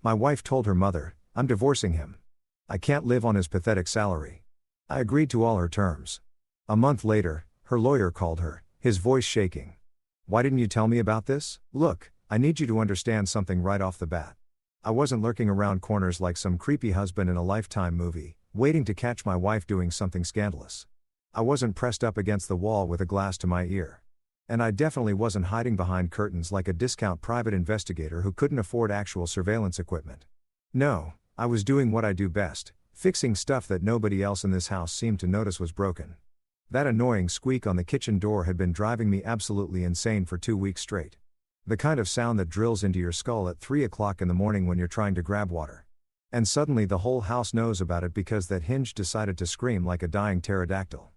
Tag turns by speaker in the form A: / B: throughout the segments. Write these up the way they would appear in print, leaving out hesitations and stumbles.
A: My wife told her mother, "I'm divorcing him. I can't live on his pathetic salary." I agreed to all her terms. A month later, her lawyer called her, his voice shaking. "Why didn't you tell me about this? Look, I need you to understand something right off the bat. I wasn't lurking around corners like some creepy husband in a Lifetime movie, waiting to catch my wife doing something scandalous. I wasn't pressed up against the wall with a glass to my ear. And I definitely wasn't hiding behind curtains like a discount private investigator who couldn't afford actual surveillance equipment. No, I was doing what I do best, fixing stuff that nobody else in this house seemed to notice was broken. That annoying squeak on the kitchen door had been driving me absolutely insane for 2 weeks straight. The kind of sound that drills into your skull at 3 o'clock in the morning when you're trying to grab water. And suddenly the whole house knows about it because that Hinge decided to scream like a dying pterodactyl.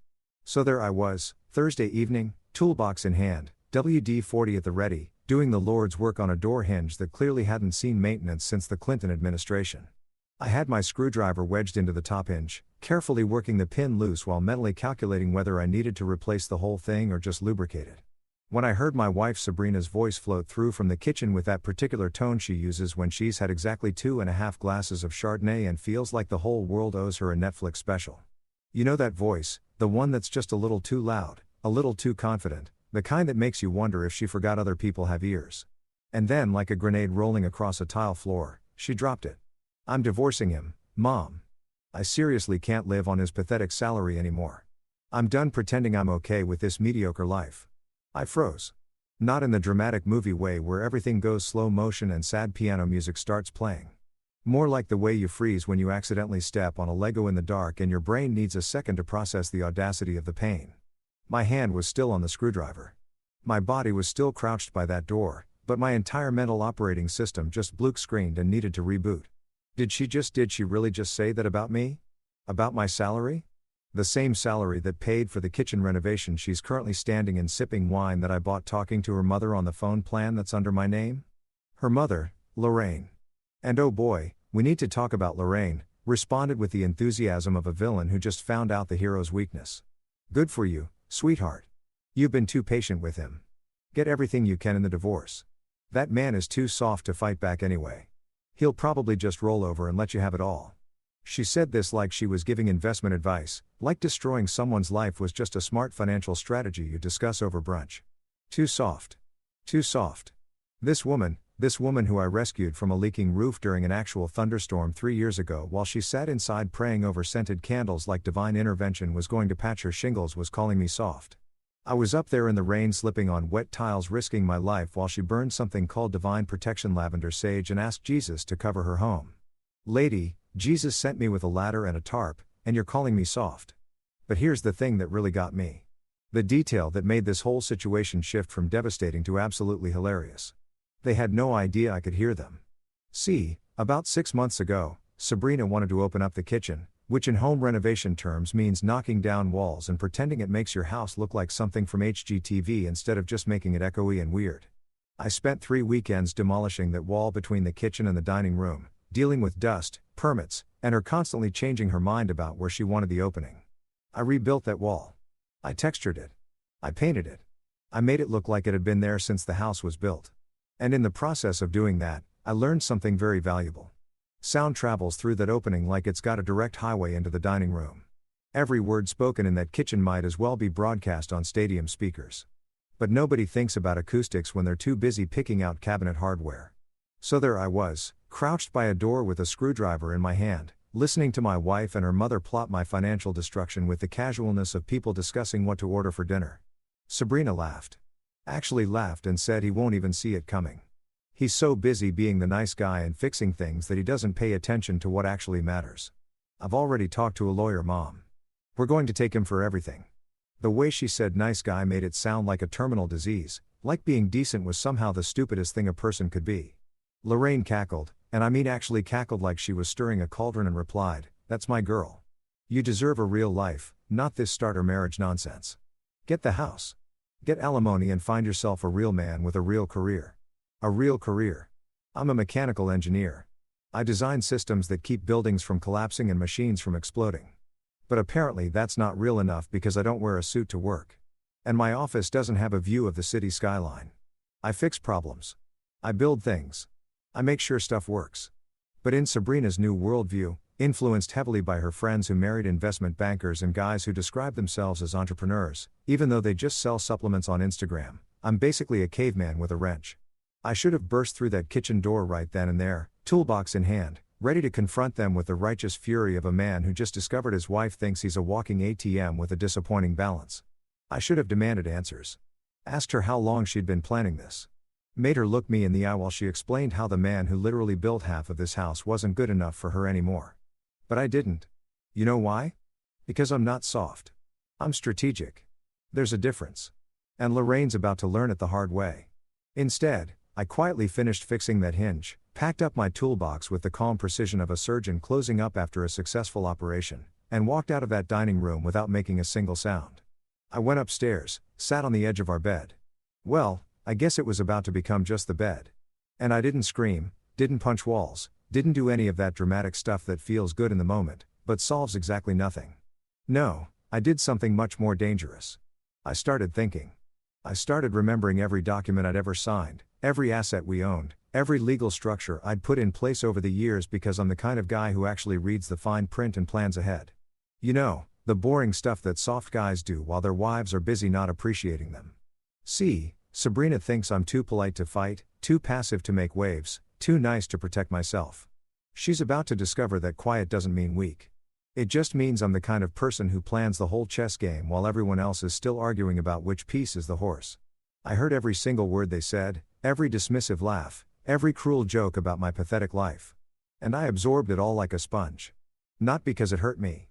A: So there I was, Thursday evening, toolbox in hand, WD-40 at the ready, doing the Lord's work on a door hinge that clearly hadn't seen maintenance since the Clinton administration. I had my screwdriver wedged into the top hinge, carefully working the pin loose while mentally calculating whether I needed to replace the whole thing or just lubricate it. When I heard my wife Sabrina's voice float through from the kitchen with that particular tone she uses when she's had exactly 2.5 glasses of Chardonnay and feels like the whole world owes her a Netflix special. You know that voice, the one that's just a little too loud, a little too confident, the kind that makes you wonder if she forgot other people have ears. And then, like a grenade rolling across a tile floor, she dropped it. "I'm divorcing him, Mom. I seriously can't live on his pathetic salary anymore. I'm done pretending I'm okay with this mediocre life." I froze. Not in the dramatic movie way where everything goes slow motion and sad piano music starts playing. More like the way you freeze when you accidentally step on a Lego in the dark and your brain needs a second to process the audacity of the pain. My hand was still on the screwdriver. My body was still crouched by that door, but my entire mental operating system just blue-screened and needed to reboot. Did she really just say that about me? About my salary? The same salary that paid for the kitchen renovation she's currently standing and sipping wine that I bought talking to her mother on the phone plan that's under my name? Her mother, Lorraine. And oh boy, we need to talk about Lorraine, responded with the enthusiasm of a villain who just found out the hero's weakness. "Good for you, sweetheart. You've been too patient with him. Get everything you can in the divorce. That man is too soft to fight back anyway. He'll probably just roll over and let you have it all." She said this like she was giving investment advice, like destroying someone's life was just a smart financial strategy you discuss over brunch. Too soft. Too soft. This woman who I rescued from a leaking roof during an actual thunderstorm 3 years ago while she sat inside praying over scented candles like divine intervention was going to patch her shingles, was calling me soft. I was up there in the rain slipping on wet tiles risking my life while she burned something called divine protection lavender sage and asked Jesus to cover her home. "Lady, Jesus sent me with a ladder and a tarp, and you're calling me soft." But here's the thing that really got me. The detail that made this whole situation shift from devastating to absolutely hilarious. They had no idea I could hear them. See, about 6 months ago, Sabrina wanted to open up the kitchen, which in home renovation terms means knocking down walls and pretending it makes your house look like something from HGTV instead of just making it echoey and weird. I spent 3 weekends demolishing that wall between the kitchen and the dining room, dealing with dust, permits, and her constantly changing her mind about where she wanted the opening. I rebuilt that wall. I textured it. I painted it. I made it look like it had been there since the house was built. And in the process of doing that, I learned something very valuable. Sound travels through that opening like it's got a direct highway into the dining room. Every word spoken in that kitchen might as well be broadcast on stadium speakers. But nobody thinks about acoustics when they're too busy picking out cabinet hardware. So there I was, crouched by a door with a screwdriver in my hand, listening to my wife and her mother plot my financial destruction with the casualness of people discussing what to order for dinner. Sabrina laughed. Actually laughed and said he won't even see it coming. He's so busy being the nice guy and fixing things that he doesn't pay attention to what actually matters. I've already talked to a lawyer, Mom. We're going to take him for everything. The way she said nice guy made it sound like a terminal disease, like being decent was somehow the stupidest thing a person could be. Lorraine cackled, and I mean actually cackled like she was stirring a cauldron, and replied, "That's my girl. You deserve a real life, not this starter marriage nonsense. Get the house. Get alimony and find yourself a real man with a real career." A real career. I'm a mechanical engineer. I design systems that keep buildings from collapsing and machines from exploding. But apparently that's not real enough because I don't wear a suit to work. And my office doesn't have a view of the city skyline. I fix problems. I build things. I make sure stuff works. But in Sabrina's new worldview, influenced heavily by her friends who married investment bankers and guys who describe themselves as entrepreneurs, even though they just sell supplements on Instagram, I'm basically a caveman with a wrench. I should have burst through that kitchen door right then and there, toolbox in hand, ready to confront them with the righteous fury of a man who just discovered his wife thinks he's a walking ATM with a disappointing balance. I should have demanded answers. Asked her how long she'd been planning this. Made her look me in the eye while she explained how the man who literally built half of this house wasn't good enough for her anymore. But I didn't. You know why? Because I'm not soft. I'm strategic. There's a difference. And Lorraine's about to learn it the hard way. Instead, I quietly finished fixing that hinge, packed up my toolbox with the calm precision of a surgeon closing up after a successful operation, and walked out of that dining room without making a single sound. I went upstairs, sat on the edge of our bed. Well, I guess it was about to become just the bed. And I didn't scream, didn't punch walls, didn't do any of that dramatic stuff that feels good in the moment, but solves exactly nothing. No, I did something much more dangerous. I started thinking. I started remembering every document I'd ever signed, every asset we owned, every legal structure I'd put in place over the years because I'm the kind of guy who actually reads the fine print and plans ahead. You know, the boring stuff that soft guys do while their wives are busy not appreciating them. See, Sabrina thinks I'm too polite to fight, too passive to make waves, too nice to protect myself. She's about to discover that quiet doesn't mean weak. It just means I'm the kind of person who plans the whole chess game while everyone else is still arguing about which piece is the horse. I heard every single word they said, every dismissive laugh, every cruel joke about my pathetic life. And I absorbed it all like a sponge. Not because it hurt me.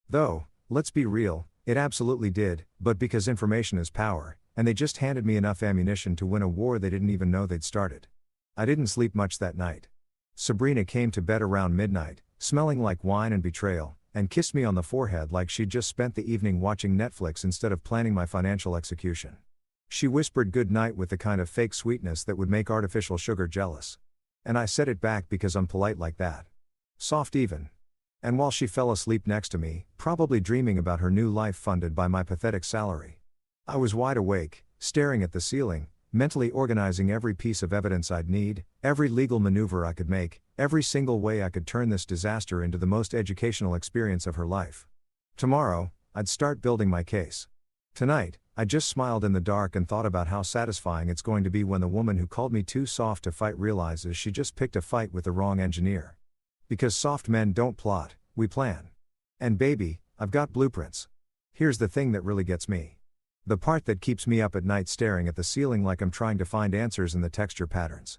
A: Though, let's be real, it absolutely did, but because information is power, and they just handed me enough ammunition to win a war they didn't even know they'd started. I didn't sleep much that night. Sabrina came to bed around midnight, smelling like wine and betrayal, and kissed me on the forehead like she'd just spent the evening watching Netflix instead of planning my financial execution. She whispered good night with the kind of fake sweetness that would make artificial sugar jealous. And I said it back because I'm polite like that. Soft even. And while she fell asleep next to me, probably dreaming about her new life funded by my pathetic salary, I was wide awake, staring at the ceiling, mentally organizing every piece of evidence I'd need, every legal maneuver I could make, every single way I could turn this disaster into the most educational experience of her life. Tomorrow, I'd start building my case. Tonight, I just smiled in the dark and thought about how satisfying it's going to be when the woman who called me too soft to fight realizes she just picked a fight with the wrong engineer. Because soft men don't plot, we plan. And baby, I've got blueprints. Here's the thing that really gets me. The part that keeps me up at night staring at the ceiling like I'm trying to find answers in the texture patterns.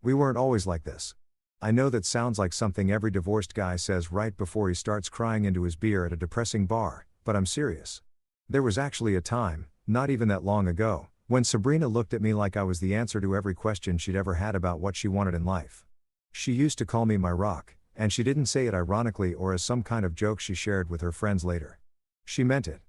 A: We weren't always like this. I know that sounds like something every divorced guy says right before he starts crying into his beer at a depressing bar, but I'm serious. There was actually a time, not even that long ago, when Sabrina looked at me like I was the answer to every question she'd ever had about what she wanted in life. She used to call me my rock, and she didn't say it ironically or as some kind of joke she shared with her friends later. She meant it.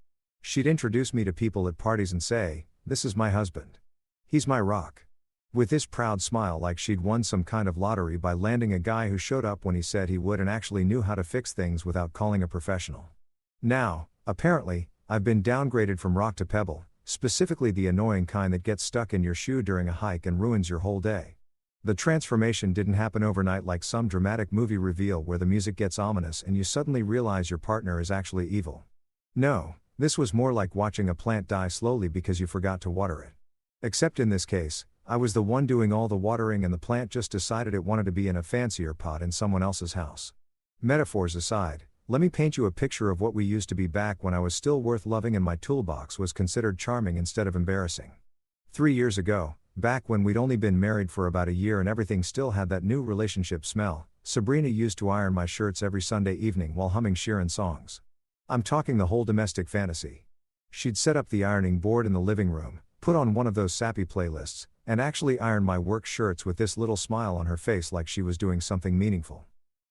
A: She'd introduce me to people at parties and say, "This is my husband. He's my rock." With this proud smile like she'd won some kind of lottery by landing a guy who showed up when he said he would and actually knew how to fix things without calling a professional. Now, apparently, I've been downgraded from rock to pebble, specifically the annoying kind that gets stuck in your shoe during a hike and ruins your whole day. The transformation didn't happen overnight like some dramatic movie reveal where the music gets ominous and you suddenly realize your partner is actually evil. No. This was more like watching a plant die slowly because you forgot to water it. Except in this case, I was the one doing all the watering and the plant just decided it wanted to be in a fancier pot in someone else's house. Metaphors aside, let me paint you a picture of what we used to be back when I was still worth loving and my toolbox was considered charming instead of embarrassing. 3 years ago, back when we'd only been married for about a year and everything still had that new relationship smell, Sabrina used to iron my shirts every Sunday evening while humming Sheeran songs. I'm talking the whole domestic fantasy. She'd set up the ironing board in the living room, put on one of those sappy playlists, and actually iron my work shirts with this little smile on her face like she was doing something meaningful.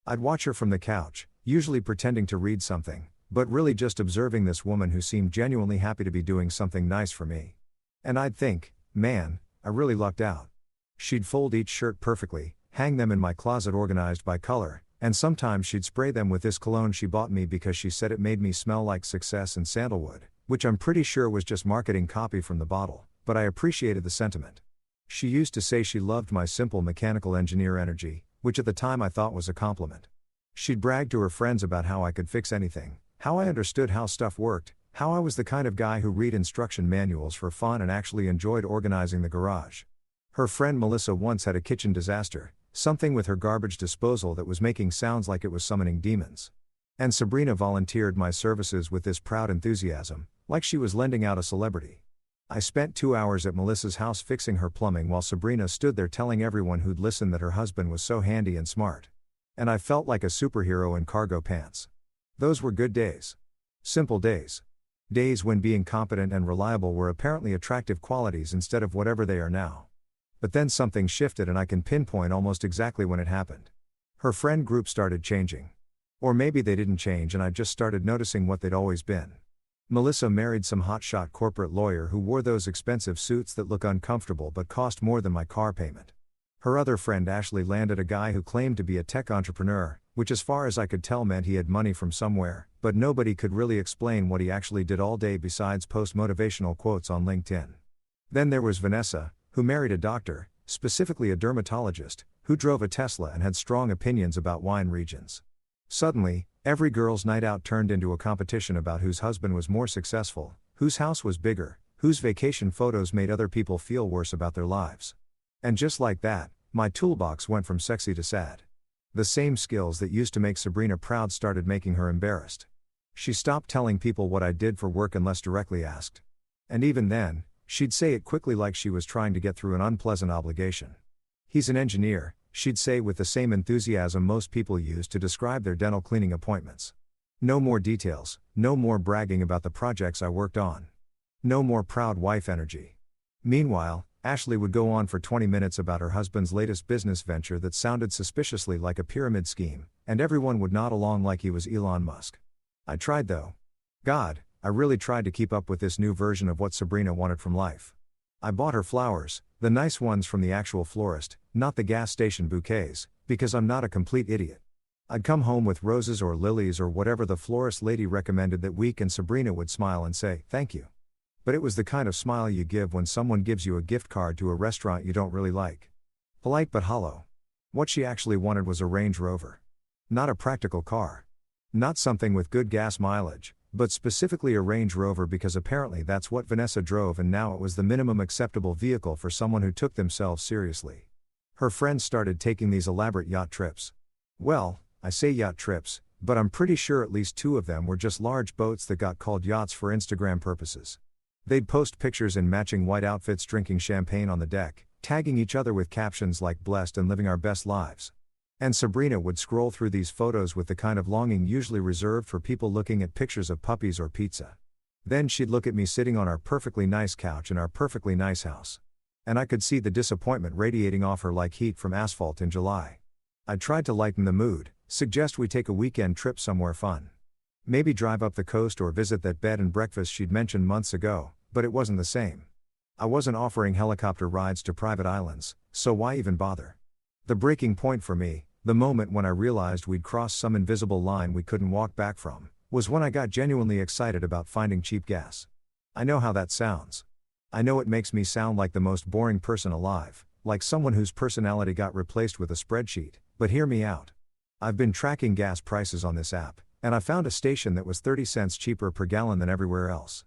A: I'd watch her from the couch, usually pretending to read something, but really just observing this woman who seemed genuinely happy to be doing something nice for me. And I'd think, man, I really lucked out. She'd fold each shirt perfectly, hang them in my closet organized by color, and sometimes she'd spray them with this cologne she bought me because she said it made me smell like success and sandalwood, which I'm pretty sure was just marketing copy from the bottle, but I appreciated the sentiment. She used to say she loved my simple mechanical engineer energy, which at the time I thought was a compliment. She'd brag to her friends about how I could fix anything, how I understood how stuff worked, how I was the kind of guy who read instruction manuals for fun and actually enjoyed organizing the garage. Her friend Melissa once had a kitchen disaster, something with her garbage disposal that was making sounds like it was summoning demons. And Sabrina volunteered my services with this proud enthusiasm, like she was lending out a celebrity. I spent 2 hours at Melissa's house fixing her plumbing while Sabrina stood there telling everyone who'd listen that her husband was so handy and smart. And I felt like a superhero in cargo pants. Those were good days. Simple days. Days when being competent and reliable were apparently attractive qualities instead of whatever they are now. But then something shifted and I can pinpoint almost exactly when it happened. Her friend group started changing. Or maybe they didn't change and I just started noticing what they'd always been. Melissa married some hotshot corporate lawyer who wore those expensive suits that look uncomfortable but cost more than my car payment. Her other friend Ashley landed a guy who claimed to be a tech entrepreneur, which as far as I could tell meant he had money from somewhere, but nobody could really explain what he actually did all day besides post motivational quotes on LinkedIn. Then there was Vanessa, who married a doctor, specifically a dermatologist, who drove a Tesla and had strong opinions about wine regions. Suddenly, every girl's night out turned into a competition about whose husband was more successful, whose house was bigger, whose vacation photos made other people feel worse about their lives. And just like that, my toolbox went from sexy to sad. The same skills that used to make Sabrina proud started making her embarrassed. She stopped telling people what I did for work unless directly asked. And even then, she'd say it quickly like she was trying to get through an unpleasant obligation. He's an engineer, she'd say with the same enthusiasm most people use to describe their dental cleaning appointments. No more details, no more bragging about the projects I worked on. No more proud wife energy. Meanwhile, Ashley would go on for 20 minutes about her husband's latest business venture that sounded suspiciously like a pyramid scheme, and everyone would nod along like he was Elon Musk. I tried though. God, I really tried to keep up with this new version of what Sabrina wanted from life. I bought her flowers, the nice ones from the actual florist, not the gas station bouquets, because I'm not a complete idiot. I'd come home with roses or lilies or whatever the florist lady recommended that week and Sabrina would smile and say, "Thank you." But it was the kind of smile you give when someone gives you a gift card to a restaurant you don't really like. Polite but hollow. What she actually wanted was a Range Rover. Not a practical car. Not something with good gas mileage, but specifically a Range Rover because apparently that's what Vanessa drove and now it was the minimum acceptable vehicle for someone who took themselves seriously. Her friends started taking these elaborate yacht trips. Well, I say yacht trips, but I'm pretty sure at least 2 of them were just large boats that got called yachts for Instagram purposes. They'd post pictures in matching white outfits drinking champagne on the deck, tagging each other with captions like "blessed and living our best lives." And Sabrina would scroll through these photos with the kind of longing usually reserved for people looking at pictures of puppies or pizza. Then she'd look at me sitting on our perfectly nice couch in our perfectly nice house. And I could see the disappointment radiating off her like heat from asphalt in July. I tried to lighten the mood, suggest we take a weekend trip somewhere fun. Maybe drive up the coast or visit that bed and breakfast she'd mentioned months ago, but it wasn't the same. I wasn't offering helicopter rides to private islands, so why even bother? The breaking point for me, the moment when I realized we'd crossed some invisible line we couldn't walk back from, was when I got genuinely excited about finding cheap gas. I know how that sounds. I know it makes me sound like the most boring person alive, like someone whose personality got replaced with a spreadsheet, but hear me out. I've been tracking gas prices on this app, and I found a station that was 30 cents cheaper per gallon than everywhere else.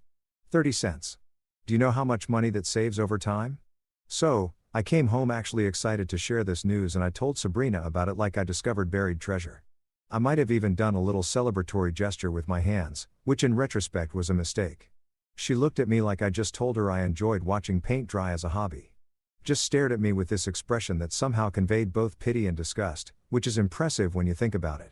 A: 30 cents. Do you know how much money that saves over time? So, I came home actually excited to share this news and I told Sabrina about it like I discovered buried treasure. I might have even done a little celebratory gesture with my hands, which in retrospect was a mistake. She looked at me like I just told her I enjoyed watching paint dry as a hobby. Just stared at me with this expression that somehow conveyed both pity and disgust, which is impressive when you think about it.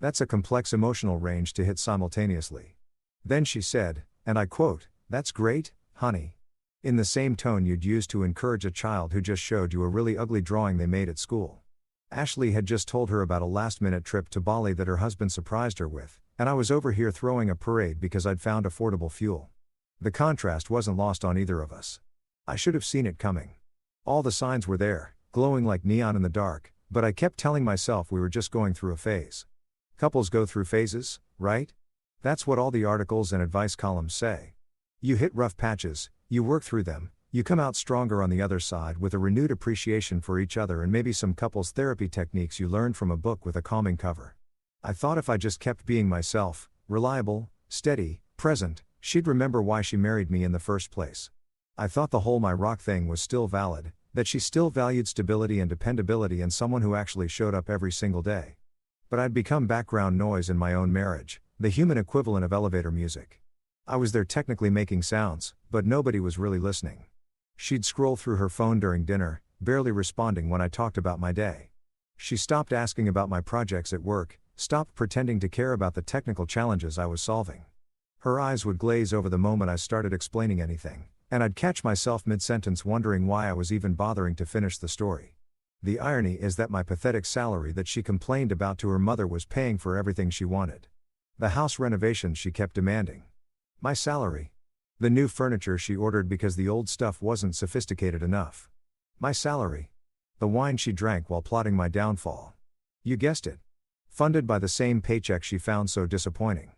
A: That's a complex emotional range to hit simultaneously. Then she said, and I quote, "That's great, honey." In the same tone you'd use to encourage a child who just showed you a really ugly drawing they made at school. Ashley had just told her about a last-minute trip to Bali that her husband surprised her with, and I was over here throwing a parade because I'd found affordable fuel. The contrast wasn't lost on either of us. I should have seen it coming. All the signs were there, glowing like neon in the dark, but I kept telling myself we were just going through a phase. Couples go through phases, right? That's what all the articles and advice columns say. You hit rough patches, you work through them, you come out stronger on the other side with a renewed appreciation for each other and maybe some couples therapy techniques you learned from a book with a calming cover. I thought if I just kept being myself, reliable, steady, present, she'd remember why she married me in the first place. I thought the whole my rock thing was still valid, that she still valued stability and dependability and someone who actually showed up every single day. But I'd become background noise in my own marriage, the human equivalent of elevator music. I was there technically making sounds, but nobody was really listening. She'd scroll through her phone during dinner, barely responding when I talked about my day. She stopped asking about my projects at work, stopped pretending to care about the technical challenges I was solving. Her eyes would glaze over the moment I started explaining anything, and I'd catch myself mid-sentence wondering why I was even bothering to finish the story. The irony is that my pathetic salary that she complained about to her mother was paying for everything she wanted. The house renovations she kept demanding. My salary. The new furniture she ordered because the old stuff wasn't sophisticated enough. My salary. The wine she drank while plotting my downfall. You guessed it. Funded by the same paycheck she found so disappointing.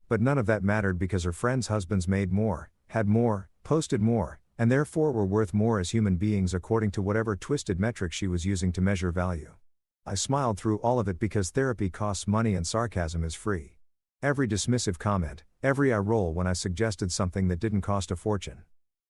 A: But none of that mattered because her friends' husbands made more, had more, posted more, and therefore were worth more as human beings according to whatever twisted metric she was using to measure value. I smiled through all of it because therapy costs money and sarcasm is free. Every dismissive comment, every eye roll when I suggested something that didn't cost a fortune.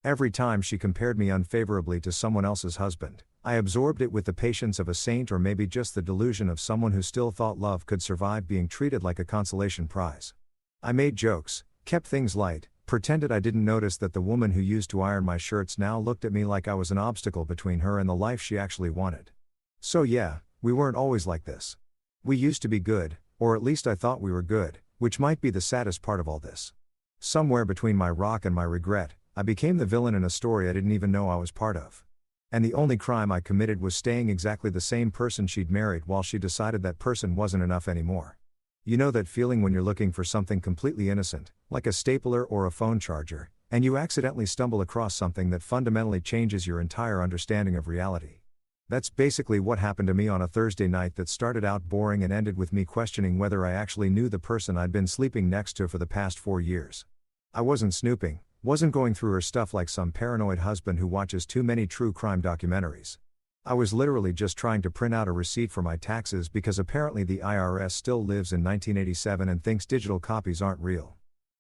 A: Every time she compared me unfavorably to someone else's husband, I absorbed it with the patience of a saint or maybe just the delusion of someone who still thought love could survive being treated like a consolation prize. I made jokes, kept things light, pretended I didn't notice that the woman who used to iron my shirts now looked at me like I was an obstacle between her and the life she actually wanted. So yeah, we weren't always like this. We used to be good, or at least I thought we were good, which might be the saddest part of all this. Somewhere between my rock and my regret, I became the villain in a story I didn't even know I was part of. And the only crime I committed was staying exactly the same person she'd married while she decided that person wasn't enough anymore. You know that feeling when you're looking for something completely innocent, like a stapler or a phone charger, and you accidentally stumble across something that fundamentally changes your entire understanding of reality. That's basically what happened to me on a Thursday night that started out boring and ended with me questioning whether I actually knew the person I'd been sleeping next to for the past 4 years. I wasn't snooping, wasn't going through her stuff like some paranoid husband who watches too many true crime documentaries. I was literally just trying to print out a receipt for my taxes because apparently the IRS still lives in 1987 and thinks digital copies aren't real.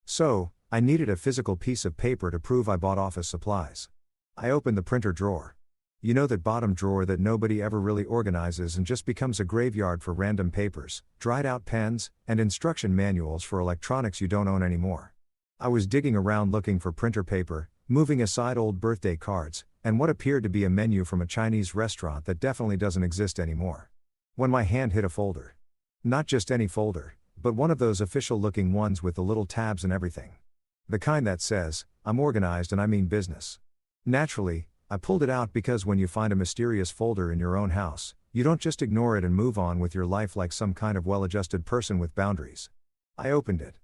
A: So, I needed a physical piece of paper to prove I bought office supplies. I opened the printer drawer. You know that bottom drawer that nobody ever really organizes and just becomes a graveyard for random papers, dried out pens, and instruction manuals for electronics you don't own anymore. I was digging around looking for printer paper, moving aside old birthday cards, and what appeared to be a menu from a Chinese restaurant that definitely doesn't exist anymore. When my hand hit a folder. Not just any folder, but one of those official-looking ones with the little tabs and everything. The kind that says, "I'm organized and I mean business." Naturally, I pulled it out because when you find a mysterious folder in your own house, you don't just ignore it and move on with your life like some kind of well-adjusted person with boundaries. I opened it.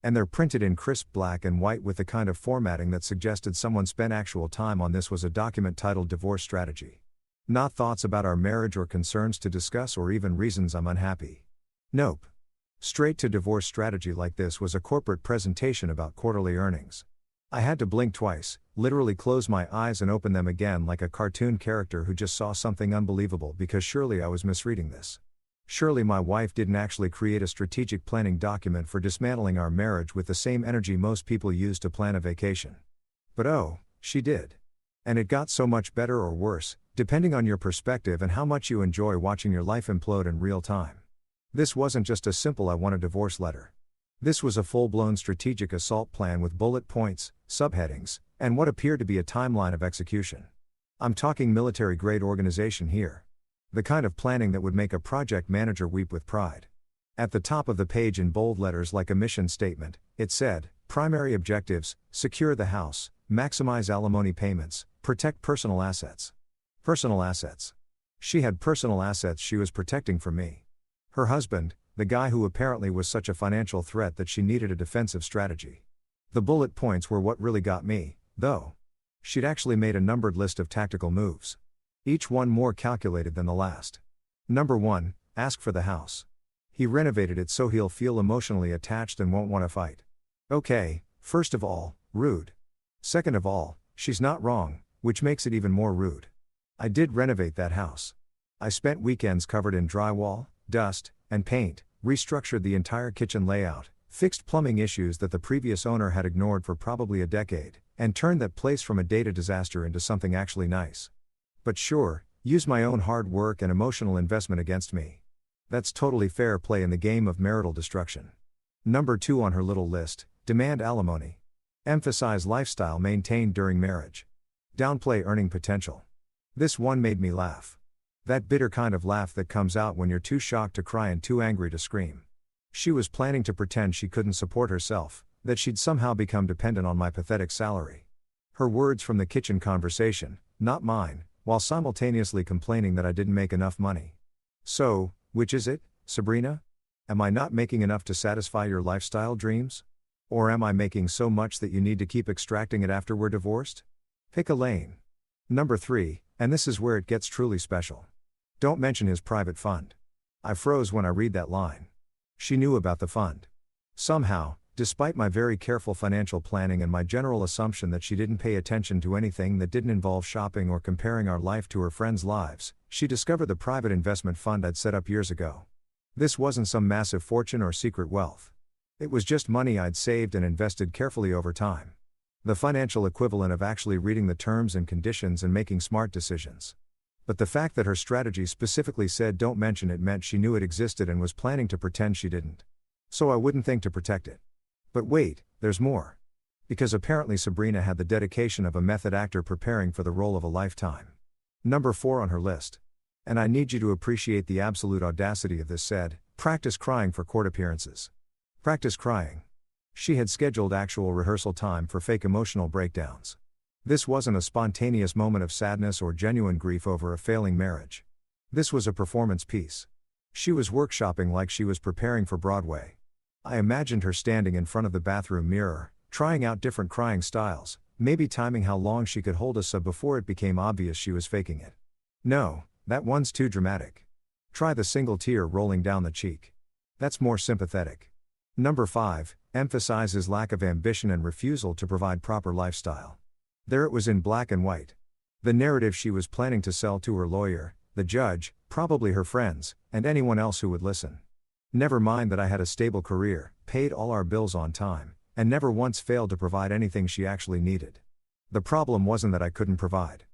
A: And they're printed in crisp black and white with the kind of formatting that suggested someone spent actual time on this. Was a document titled Divorce Strategy. Not thoughts about our marriage or concerns to discuss or even reasons I'm unhappy. Nope. Straight to divorce strategy like this was a corporate presentation about quarterly earnings. I had to blink twice, literally close my eyes and open them again like a cartoon character who just saw something unbelievable because surely I was misreading this. Surely my wife didn't actually create a strategic planning document for dismantling our marriage with the same energy most people use to plan a vacation. But oh, she did. And it got so much better or worse, depending on your perspective and how much you enjoy watching your life implode in real time. This wasn't just a simple "I want a divorce" letter. This was a full-blown strategic assault plan with bullet points, subheadings, and what appeared to be a timeline of execution. I'm talking military-grade organization here. The kind of planning that would make a project manager weep with pride. At the top of the page in bold letters like a mission statement, it said, primary objectives: secure the house, maximize alimony payments, protect personal assets. Personal assets. She had personal assets she was protecting from me. Her husband, the guy who apparently was such a financial threat that she needed a defensive strategy. The bullet points were what really got me, though. She'd actually made a numbered list of tactical moves. Each one more calculated than the last. Number 1, ask for the house. He renovated it so he'll feel emotionally attached and won't want to fight. Okay, first of all, rude. Second of all, she's not wrong, which makes it even more rude. I did renovate that house. I spent weekends covered in drywall, dust, and paint, restructured the entire kitchen layout, fixed plumbing issues that the previous owner had ignored for probably a decade, and turned that place from a data disaster into something actually nice. But sure, use my own hard work and emotional investment against me. That's totally fair play in the game of marital destruction. Number 2 on her little list, demand alimony. Emphasize lifestyle maintained during marriage. Downplay earning potential. This one made me laugh. That bitter kind of laugh that comes out when you're too shocked to cry and too angry to scream. She was planning to pretend she couldn't support herself, that she'd somehow become dependent on my pathetic salary. Her words from the kitchen conversation, not mine, while simultaneously complaining that I didn't make enough money. So, which is it, Sabrina? Am I not making enough to satisfy your lifestyle dreams? Or am I making so much that you need to keep extracting it after we're divorced? Pick a lane. Number 3, and this is where it gets truly special. Don't mention his private fund. I froze when I read that line. She knew about the fund. Somehow, despite my very careful financial planning and my general assumption that she didn't pay attention to anything that didn't involve shopping or comparing our life to her friends' lives, she discovered the private investment fund I'd set up years ago. This wasn't some massive fortune or secret wealth. It was just money I'd saved and invested carefully over time. The financial equivalent of actually reading the terms and conditions and making smart decisions. But the fact that her strategy specifically said don't mention it meant she knew it existed and was planning to pretend she didn't. So I wouldn't think to protect it. But wait, there's more. Because apparently Sabrina had the dedication of a method actor preparing for the role of a lifetime. Number 4 on her list. And I need you to appreciate the absolute audacity of this said, practice crying for court appearances. Practice crying. She had scheduled actual rehearsal time for fake emotional breakdowns. This wasn't a spontaneous moment of sadness or genuine grief over a failing marriage. This was a performance piece. She was workshopping like she was preparing for Broadway. I imagined her standing in front of the bathroom mirror, trying out different crying styles, maybe timing how long she could hold a sub before it became obvious she was faking it. No, that one's too dramatic. Try the single tear rolling down the cheek. That's more sympathetic. Number 5, emphasize his lack of ambition and refusal to provide proper lifestyle. There it was in black and white. The narrative she was planning to sell to her lawyer, the judge, probably her friends, and anyone else who would listen. Never mind that I had a stable career, paid all our bills on time, and never once failed to provide anything she actually needed. The problem wasn't that I couldn't provide.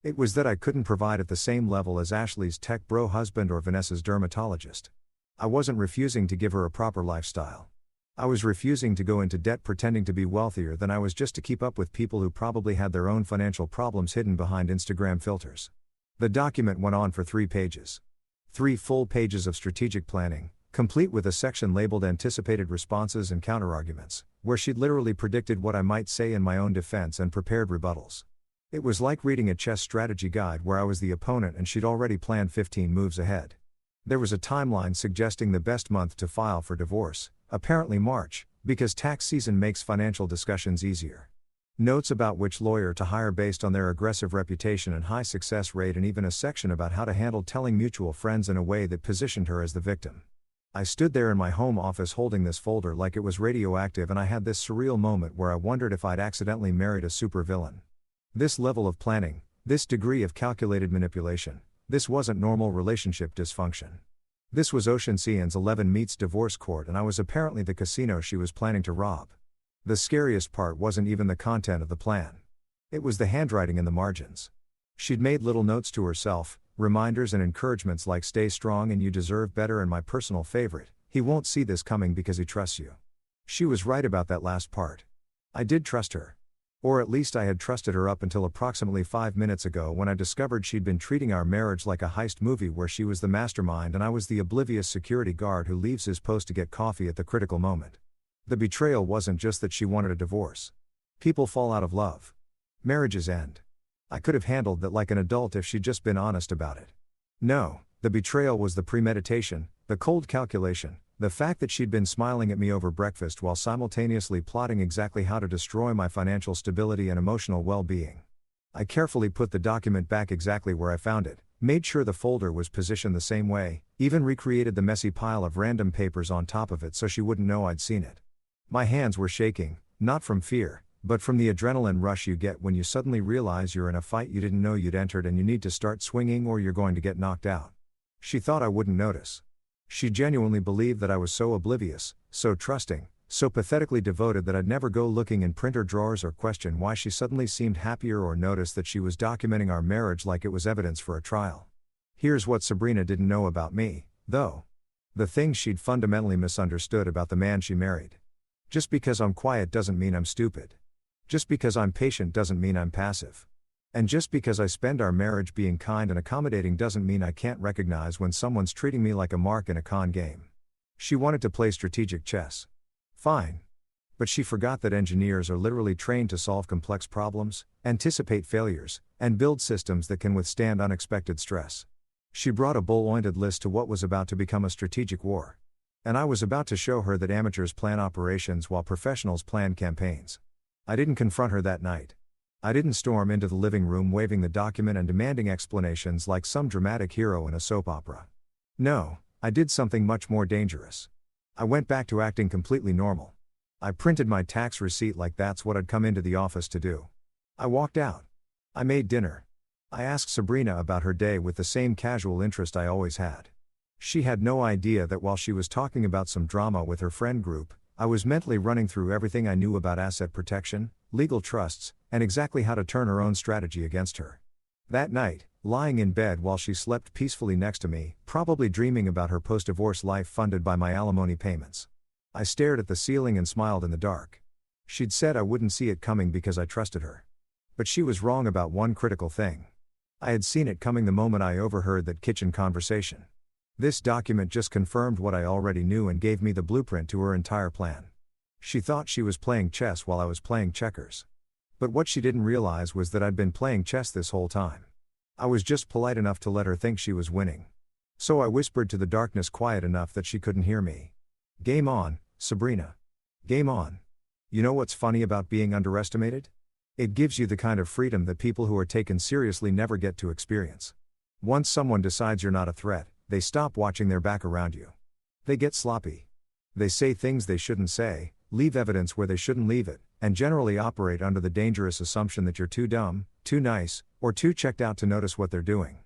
A: It was that I couldn't provide at the same level as Ashley's tech bro husband or Vanessa's dermatologist. I wasn't refusing to give her a proper lifestyle. I was refusing to go into debt pretending to be wealthier than I was just to keep up with people who probably had their own financial problems hidden behind Instagram filters. The document went on for 3 pages. 3 full pages of strategic planning, complete with a section labeled Anticipated Responses and Counterarguments, where she'd literally predicted what I might say in my own defense and prepared rebuttals. It was like reading a chess strategy guide where I was the opponent and she'd already planned 15 moves ahead. There was a timeline suggesting the best month to file for divorce, apparently March, because tax season makes financial discussions easier. Notes about which lawyer to hire based on their aggressive reputation and high success rate, and even a section about how to handle telling mutual friends in a way that positioned her as the victim. I stood there in my home office holding this folder like it was radioactive, and I had this surreal moment where I wondered if I'd accidentally married a supervillain. This level of planning, this degree of calculated manipulation, this wasn't normal relationship dysfunction. This was Ocean's 11 meets divorce court, and I was apparently the casino she was planning to rob. The scariest part wasn't even the content of the plan. It was the handwriting in the margins. She'd made little notes to herself, reminders and encouragements like stay strong and you deserve better, and my personal favorite, he won't see this coming because he trusts you. She was right about that last part. I did trust her. Or at least I had trusted her up until approximately 5 minutes ago, when I discovered she'd been treating our marriage like a heist movie where she was the mastermind and I was the oblivious security guard who leaves his post to get coffee at the critical moment. The betrayal wasn't just that she wanted a divorce. People fall out of love. Marriages end. I could have handled that like an adult if she'd just been honest about it. No, the betrayal was the premeditation, the cold calculation, the fact that she'd been smiling at me over breakfast while simultaneously plotting exactly how to destroy my financial stability and emotional well-being. I carefully put the document back exactly where I found it, made sure the folder was positioned the same way, even recreated the messy pile of random papers on top of it so she wouldn't know I'd seen it. My hands were shaking, not from fear, but from the adrenaline rush you get when you suddenly realize you're in a fight you didn't know you'd entered and you need to start swinging or you're going to get knocked out. She thought I wouldn't notice. She genuinely believed that I was so oblivious, so trusting, so pathetically devoted that I'd never go looking in printer drawers or question why she suddenly seemed happier or notice that she was documenting our marriage like it was evidence for a trial. Here's what Sabrina didn't know about me, though. The things she'd fundamentally misunderstood about the man she married. Just because I'm quiet doesn't mean I'm stupid. Just because I'm patient doesn't mean I'm passive. And just because I spend our marriage being kind and accommodating doesn't mean I can't recognize when someone's treating me like a mark in a con game. She wanted to play strategic chess. Fine. But she forgot that engineers are literally trained to solve complex problems, anticipate failures, and build systems that can withstand unexpected stress. She brought a bull-ointed list to what was about to become a strategic war. And I was about to show her that amateurs plan operations while professionals plan campaigns. I didn't confront her that night. I didn't storm into the living room waving the document and demanding explanations like some dramatic hero in a soap opera. No, I did something much more dangerous. I went back to acting completely normal. I printed my tax receipt like that's what I'd come into the office to do. I walked out. I made dinner. I asked Sabrina about her day with the same casual interest I always had. She had no idea that while she was talking about some drama with her friend group, I was mentally running through everything I knew about asset protection, legal trusts, and exactly how to turn her own strategy against her. That night, lying in bed while she slept peacefully next to me, probably dreaming about her post-divorce life funded by my alimony payments, I stared at the ceiling and smiled in the dark. She'd said I wouldn't see it coming because I trusted her. But she was wrong about one critical thing. I had seen it coming the moment I overheard that kitchen conversation. This document just confirmed what I already knew and gave me the blueprint to her entire plan. She thought she was playing chess while I was playing checkers. But what she didn't realize was that I'd been playing chess this whole time. I was just polite enough to let her think she was winning. So I whispered to the darkness quiet enough that she couldn't hear me. Game on, Sabrina. Game on. You know what's funny about being underestimated? It gives you the kind of freedom that people who are taken seriously never get to experience. Once someone decides you're not a threat, they stop watching their back around you. They get sloppy. They say things they shouldn't say, leave evidence where they shouldn't leave it, and generally operate under the dangerous assumption that you're too dumb, too nice, or too checked out to notice what they're doing.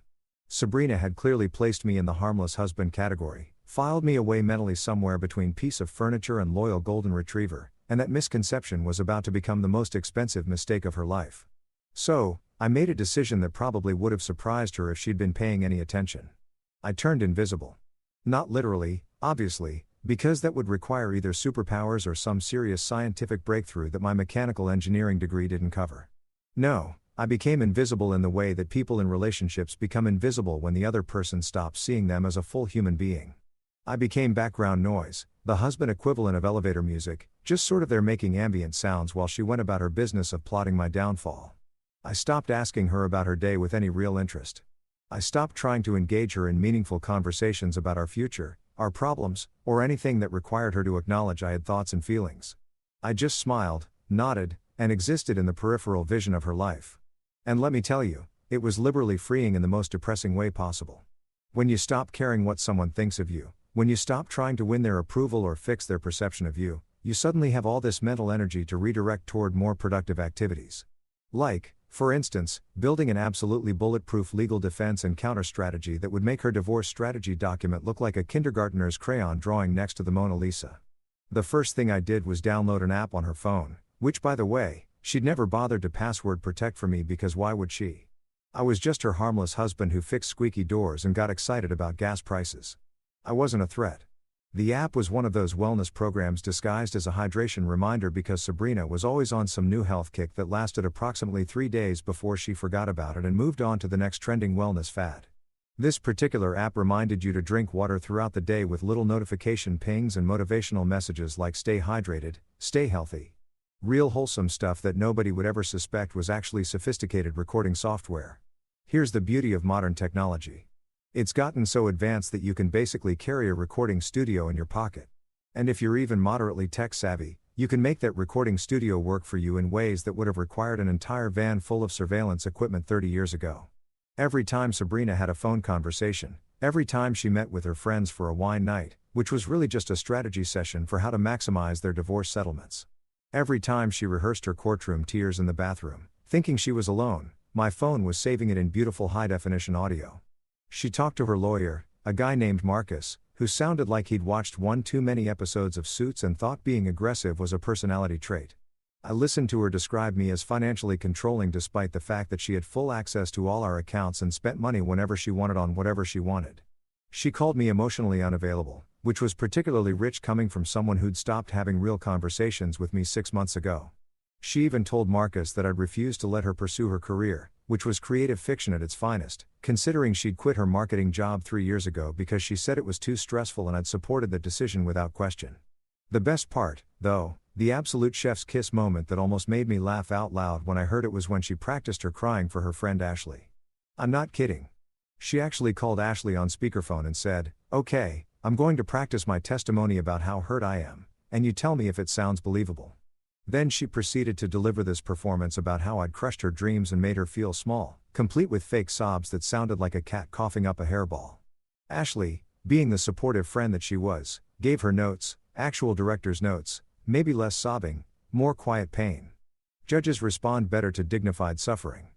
A: Sabrina had clearly placed me in the harmless husband category, filed me away mentally somewhere between piece of furniture and loyal golden retriever, and that misconception was about to become the most expensive mistake of her life. So, I made a decision that probably would have surprised her if she'd been paying any attention. I turned invisible. Not literally, obviously, because that would require either superpowers or some serious scientific breakthrough that my mechanical engineering degree didn't cover. No, I became invisible in the way that people in relationships become invisible when the other person stops seeing them as a full human being. I became background noise, the husband equivalent of elevator music, just sort of there making ambient sounds while she went about her business of plotting my downfall. I stopped asking her about her day with any real interest. I stopped trying to engage her in meaningful conversations about our future, our problems, or anything that required her to acknowledge I had thoughts and feelings. I just smiled, nodded, and existed in the peripheral vision of her life. And let me tell you, it was liberally freeing in the most depressing way possible. When you stop caring what someone thinks of you, when you stop trying to win their approval or fix their perception of you, you suddenly have all this mental energy to redirect toward more productive activities. Like, for instance, building an absolutely bulletproof legal defense and counter strategy that would make her divorce strategy document look like a kindergartner's crayon drawing next to the Mona Lisa. The first thing I did was download an app on her phone, which by the way, she'd never bothered to password protect for me because why would she? I was just her harmless husband who fixed squeaky doors and got excited about gas prices. I wasn't a threat. The app was one of those wellness programs disguised as a hydration reminder because Sabrina was always on some new health kick that lasted approximately 3 days before she forgot about it and moved on to the next trending wellness fad. This particular app reminded you to drink water throughout the day with little notification pings and motivational messages like stay hydrated, stay healthy. Real wholesome stuff that nobody would ever suspect was actually sophisticated recording software. Here's the beauty of modern technology. It's gotten so advanced that you can basically carry a recording studio in your pocket. And if you're even moderately tech savvy, you can make that recording studio work for you in ways that would have required an entire van full of surveillance equipment 30 years ago. Every time Sabrina had a phone conversation, every time she met with her friends for a wine night, which was really just a strategy session for how to maximize their divorce settlements. Every time she rehearsed her courtroom tears in the bathroom, thinking she was alone, my phone was saving it in beautiful high-definition audio. She talked to her lawyer, a guy named Marcus, who sounded like he'd watched one too many episodes of Suits and thought being aggressive was a personality trait. I listened to her describe me as financially controlling despite the fact that she had full access to all our accounts and spent money whenever she wanted on whatever she wanted. She called me emotionally unavailable, which was particularly rich coming from someone who'd stopped having real conversations with me 6 months ago. She even told Marcus that I'd refused to let her pursue her career, which was creative fiction at its finest, considering she'd quit her marketing job 3 years ago because she said it was too stressful, and I'd supported the decision without question. The best part, though, the absolute chef's kiss moment that almost made me laugh out loud when I heard it, was when she practiced her crying for her friend Ashley. I'm not kidding. She actually called Ashley on speakerphone and said, "Okay, I'm going to practice my testimony about how hurt I am, and you tell me if it sounds believable." Then she proceeded to deliver this performance about how I'd crushed her dreams and made her feel small, complete with fake sobs that sounded like a cat coughing up a hairball. Ashley, being the supportive friend that she was, gave her notes, actual director's notes, maybe less sobbing, more quiet pain. Judges respond better to dignified suffering.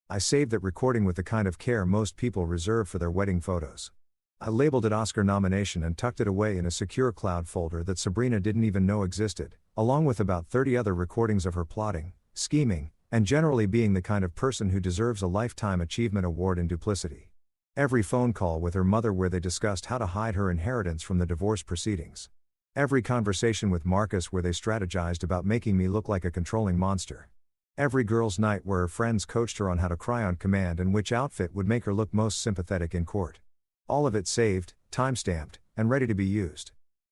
A: I saved that recording with the kind of care most people reserve for their wedding photos. I labeled it Oscar nomination and tucked it away in a secure cloud folder that Sabrina didn't even know existed, along with about 30 other recordings of her plotting, scheming, and generally being the kind of person who deserves a Lifetime Achievement Award in duplicity. Every phone call with her mother where they discussed how to hide her inheritance from the divorce proceedings. Every conversation with Marcus where they strategized about making me look like a controlling monster. Every girls' night where her friends coached her on how to cry on command and which outfit would make her look most sympathetic in court. All of it saved, time-stamped, and ready to be used.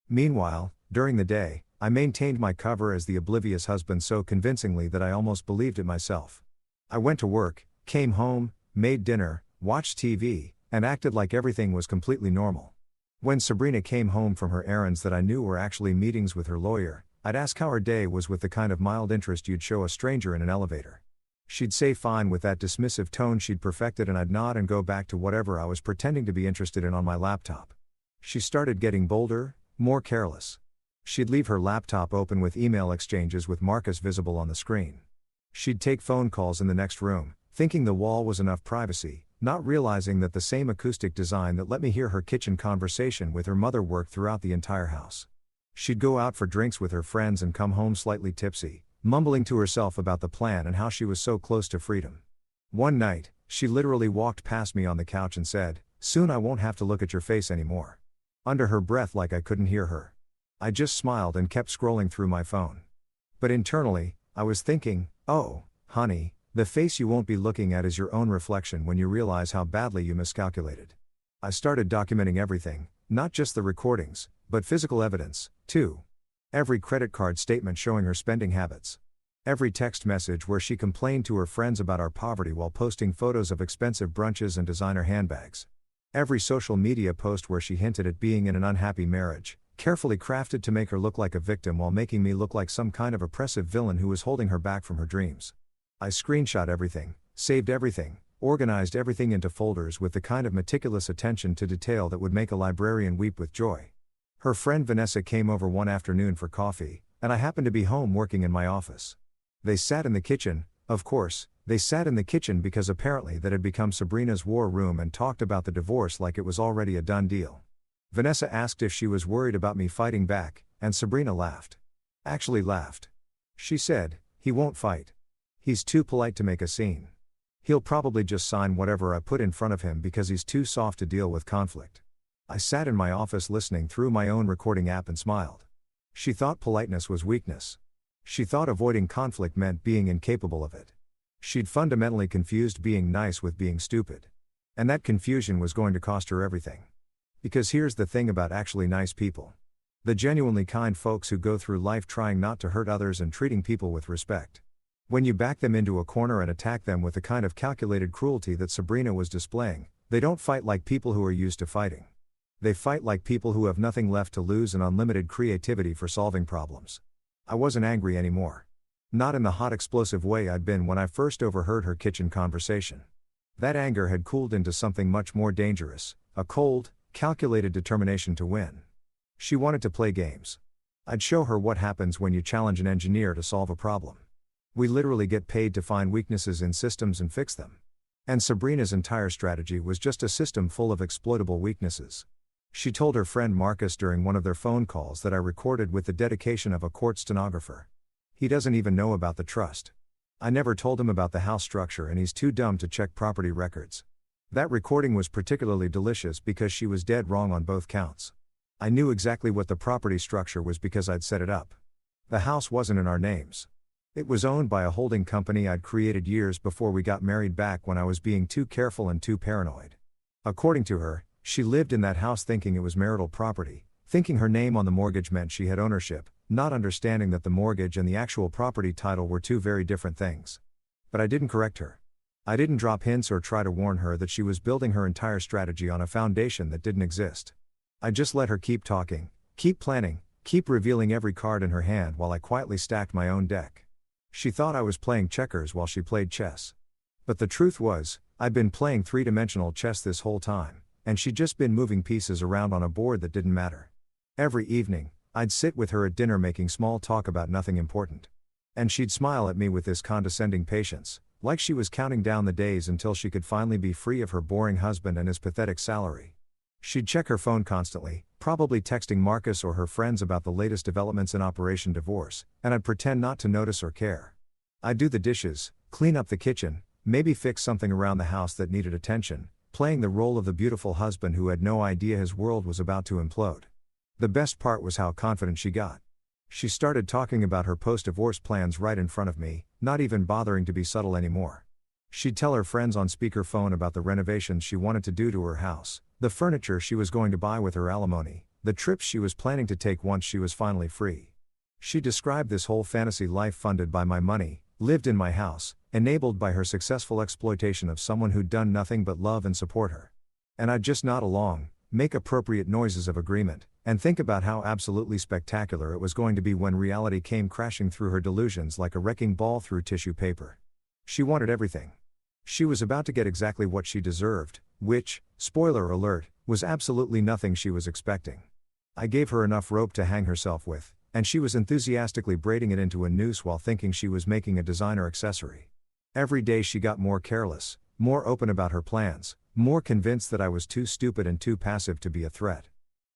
A: Meanwhile, during the day, I maintained my cover as the oblivious husband so convincingly that I almost believed it myself. I went to work, came home, made dinner, watched TV, and acted like everything was completely normal. When Sabrina came home from her errands that I knew were actually meetings with her lawyer, I'd ask how her day was with the kind of mild interest you'd show a stranger in an elevator. She'd say fine with that dismissive tone she'd perfected, and I'd nod and go back to whatever I was pretending to be interested in on my laptop. She started getting bolder, more careless. She'd leave her laptop open with email exchanges with Marcus visible on the screen. She'd take phone calls in the next room, thinking the wall was enough privacy, not realizing that the same acoustic design that let me hear her kitchen conversation with her mother worked throughout the entire house. She'd go out for drinks with her friends and come home slightly tipsy, mumbling to herself about the plan and how she was so close to freedom. One night, she literally walked past me on the couch and said, "Soon I won't have to look at your face anymore." Under her breath, like I couldn't hear her. I just smiled and kept scrolling through my phone. But internally, I was thinking, oh, honey, the face you won't be looking at is your own reflection when you realize how badly you miscalculated. I started documenting everything, not just the recordings, but physical evidence, too. Every credit card statement showing her spending habits. Every text message where she complained to her friends about our poverty while posting photos of expensive brunches and designer handbags. Every social media post where she hinted at being in an unhappy marriage, carefully crafted to make her look like a victim while making me look like some kind of oppressive villain who was holding her back from her dreams. I screenshot everything, saved everything, organized everything into folders with the kind of meticulous attention to detail that would make a librarian weep with joy. Her friend Vanessa came over one afternoon for coffee, and I happened to be home working in my office. They sat in the kitchen, of course, they sat in the kitchen because apparently that had become Sabrina's war room, and talked about the divorce like it was already a done deal. Vanessa asked if she was worried about me fighting back, and Sabrina laughed. Actually laughed. She said, "He won't fight. He's too polite to make a scene. He'll probably just sign whatever I put in front of him because he's too soft to deal with conflict." I sat in my office listening through my own recording app and smiled. She thought politeness was weakness. She thought avoiding conflict meant being incapable of it. She'd fundamentally confused being nice with being stupid. And that confusion was going to cost her everything. Because here's the thing about actually nice people. The genuinely kind folks who go through life trying not to hurt others and treating people with respect. When you back them into a corner and attack them with the kind of calculated cruelty that Sabrina was displaying, they don't fight like people who are used to fighting. They fight like people who have nothing left to lose and unlimited creativity for solving problems. I wasn't angry anymore. Not in the hot explosive way I'd been when I first overheard her kitchen conversation. That anger had cooled into something much more dangerous, a cold, calculated determination to win. She wanted to play games. I'd show her what happens when you challenge an engineer to solve a problem. We literally get paid to find weaknesses in systems and fix them. And Sabrina's entire strategy was just a system full of exploitable weaknesses. She told her friend Marcus during one of their phone calls that I recorded with the dedication of a court stenographer. He doesn't even know about the trust. I never told him about the house structure and he's too dumb to check property records. That recording was particularly delicious because she was dead wrong on both counts. I knew exactly what the property structure was because I'd set it up. The house wasn't in our names. It was owned by a holding company I'd created years before we got married, back when I was being too careful and too paranoid. According to her, she lived in that house thinking it was marital property, thinking her name on the mortgage meant she had ownership, not understanding that the mortgage and the actual property title were two very different things. But I didn't correct her. I didn't drop hints or try to warn her that she was building her entire strategy on a foundation that didn't exist. I just let her keep talking, keep planning, keep revealing every card in her hand while I quietly stacked my own deck. She thought I was playing checkers while she played chess. But the truth was, I'd been playing three-dimensional chess this whole time, and she'd just been moving pieces around on a board that didn't matter. Every evening, I'd sit with her at dinner making small talk about nothing important. And she'd smile at me with this condescending patience, like she was counting down the days until she could finally be free of her boring husband and his pathetic salary. She'd check her phone constantly, probably texting Marcus or her friends about the latest developments in Operation Divorce, and I'd pretend not to notice or care. I'd do the dishes, clean up the kitchen, maybe fix something around the house that needed attention, playing the role of the beautiful husband who had no idea his world was about to implode. The best part was how confident she got. She started talking about her post-divorce plans right in front of me, not even bothering to be subtle anymore. She'd tell her friends on speakerphone about the renovations she wanted to do to her house, the furniture she was going to buy with her alimony, the trips she was planning to take once she was finally free. She described this whole fantasy life funded by my money, lived in my house, enabled by her successful exploitation of someone who'd done nothing but love and support her. And I'd just nod along, make appropriate noises of agreement, and think about how absolutely spectacular it was going to be when reality came crashing through her delusions like a wrecking ball through tissue paper. She wanted everything. She was about to get exactly what she deserved, which, spoiler alert, was absolutely nothing she was expecting. I gave her enough rope to hang herself with, and she was enthusiastically braiding it into a noose while thinking she was making a designer accessory. Every day she got more careless, more open about her plans, more convinced that I was too stupid and too passive to be a threat.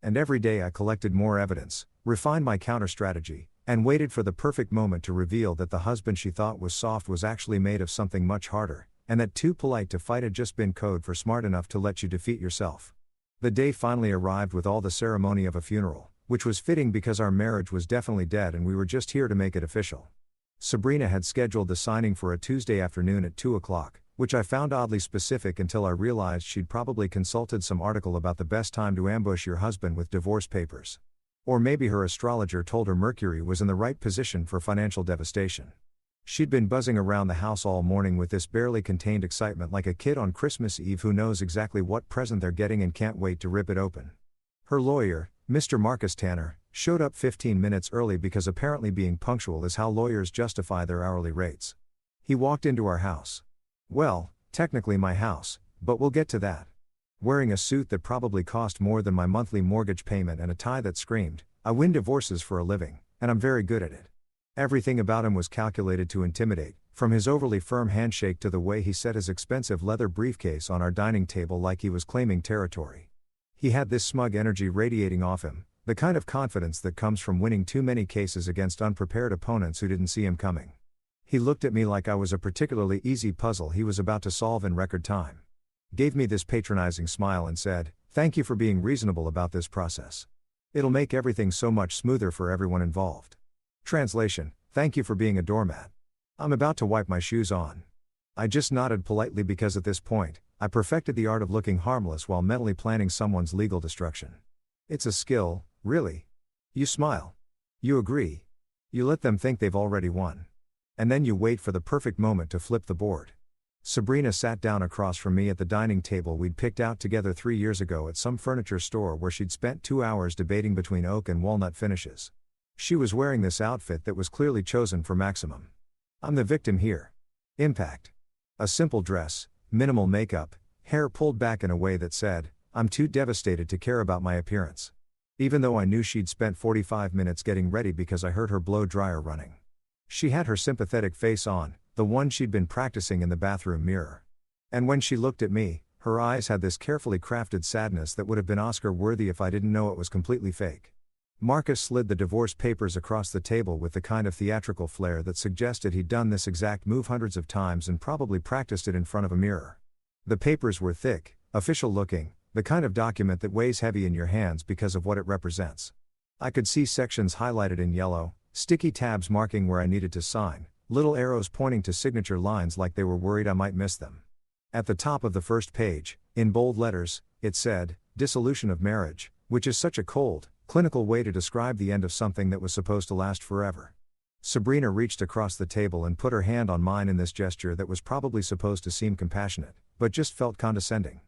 A: And every day I collected more evidence, refined my counter-strategy, and waited for the perfect moment to reveal that the husband she thought was soft was actually made of something much harder, and that too polite to fight had just been code for smart enough to let you defeat yourself. The day finally arrived with all the ceremony of a funeral, which was fitting because our marriage was definitely dead and we were just here to make it official. Sabrina had scheduled the signing for a Tuesday afternoon at 2 o'clock, which I found oddly specific until I realized she'd probably consulted some article about the best time to ambush your husband with divorce papers. Or maybe her astrologer told her Mercury was in the right position for financial devastation. She'd been buzzing around the house all morning with this barely contained excitement like a kid on Christmas Eve who knows exactly what present they're getting and can't wait to rip it open. Her lawyer, Mr. Marcus Tanner, showed up 15 minutes early because apparently being punctual is how lawyers justify their hourly rates. He walked into our house. Well, technically my house, but we'll get to that. Wearing a suit that probably cost more than my monthly mortgage payment and a tie that screamed, "I win divorces for a living, and I'm very good at it." Everything about him was calculated to intimidate, from his overly firm handshake to the way he set his expensive leather briefcase on our dining table like he was claiming territory. He had this smug energy radiating off him, the kind of confidence that comes from winning too many cases against unprepared opponents who didn't see him coming. He looked at me like I was a particularly easy puzzle he was about to solve in record time. Gave me this patronizing smile and said, "Thank you for being reasonable about this process. It'll make everything so much smoother for everyone involved." Translation: thank you for being a doormat. I'm about to wipe my shoes on. I just nodded politely because at this point, I perfected the art of looking harmless while mentally planning someone's legal destruction. It's a skill, really. You smile. You agree. You let them think they've already won. And then you wait for the perfect moment to flip the board. Sabrina sat down across from me at the dining table we'd picked out together 3 years ago at some furniture store where she'd spent 2 hours debating between oak and walnut finishes. She was wearing this outfit that was clearly chosen for maximum. I'm the victim here. Impact. A simple dress, minimal makeup, hair pulled back in a way that said, "I'm too devastated to care about my appearance." Even though I knew she'd spent 45 minutes getting ready because I heard her blow dryer running. She had her sympathetic face on, the one she'd been practicing in the bathroom mirror. And when she looked at me, her eyes had this carefully crafted sadness that would have been Oscar-worthy if I didn't know it was completely fake. Marcus slid the divorce papers across the table with the kind of theatrical flair that suggested he'd done this exact move hundreds of times and probably practiced it in front of a mirror. The papers were thick, official-looking, the kind of document that weighs heavy in your hands because of what it represents. I could see sections highlighted in yellow, sticky tabs marking where I needed to sign, little arrows pointing to signature lines like they were worried I might miss them. At the top of the first page, in bold letters, it said, "Dissolution of marriage," which is such a cold, clinical way to describe the end of something that was supposed to last forever. Sabrina reached across the table and put her hand on mine in this gesture that was probably supposed to seem compassionate, but just felt condescending.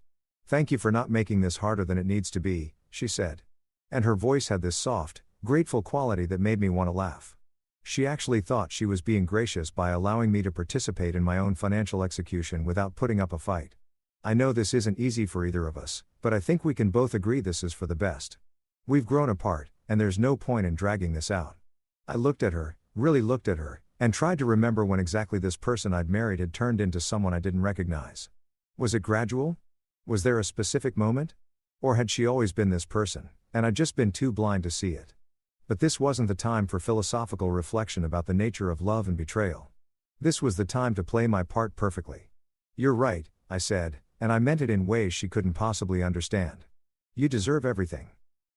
A: "Thank you for not making this harder than it needs to be," she said. And her voice had this soft, grateful quality that made me want to laugh. She actually thought she was being gracious by allowing me to participate in my own financial execution without putting up a fight. I know this isn't easy for either of us, but I think we can both agree this is for the best. We've grown apart, and there's no point in dragging this out. I looked at her, really looked at her, and tried to remember when exactly this person I'd married had turned into someone I didn't recognize. Was it gradual? Was there a specific moment? Or had she always been this person, and I'd just been too blind to see it? But this wasn't the time for philosophical reflection about the nature of love and betrayal. This was the time to play my part perfectly. "You're right," I said, and I meant it in ways she couldn't possibly understand. "You deserve everything."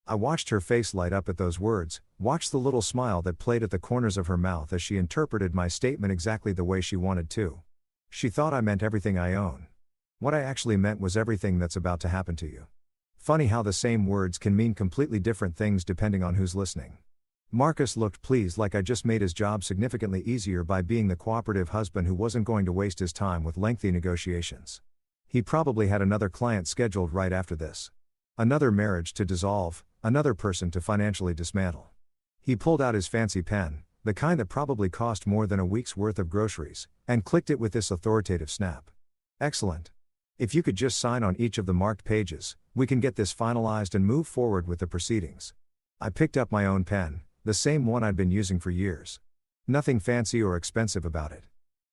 A: I watched her face light up at those words, watched the little smile that played at the corners of her mouth as she interpreted my statement exactly the way she wanted to. She thought I meant everything I own. What I actually meant was everything that's about to happen to you. Funny how the same words can mean completely different things depending on who's listening. Marcus looked pleased, like I just made his job significantly easier by being the cooperative husband who wasn't going to waste his time with lengthy negotiations. He probably had another client scheduled right after this. Another marriage to dissolve, another person to financially dismantle. He pulled out his fancy pen, the kind that probably cost more than a week's worth of groceries, and clicked it with this authoritative snap. "Excellent. If you could just sign on each of the marked pages, we can get this finalized and move forward with the proceedings." I picked up my own pen, the same one I'd been using for years. Nothing fancy or expensive about it.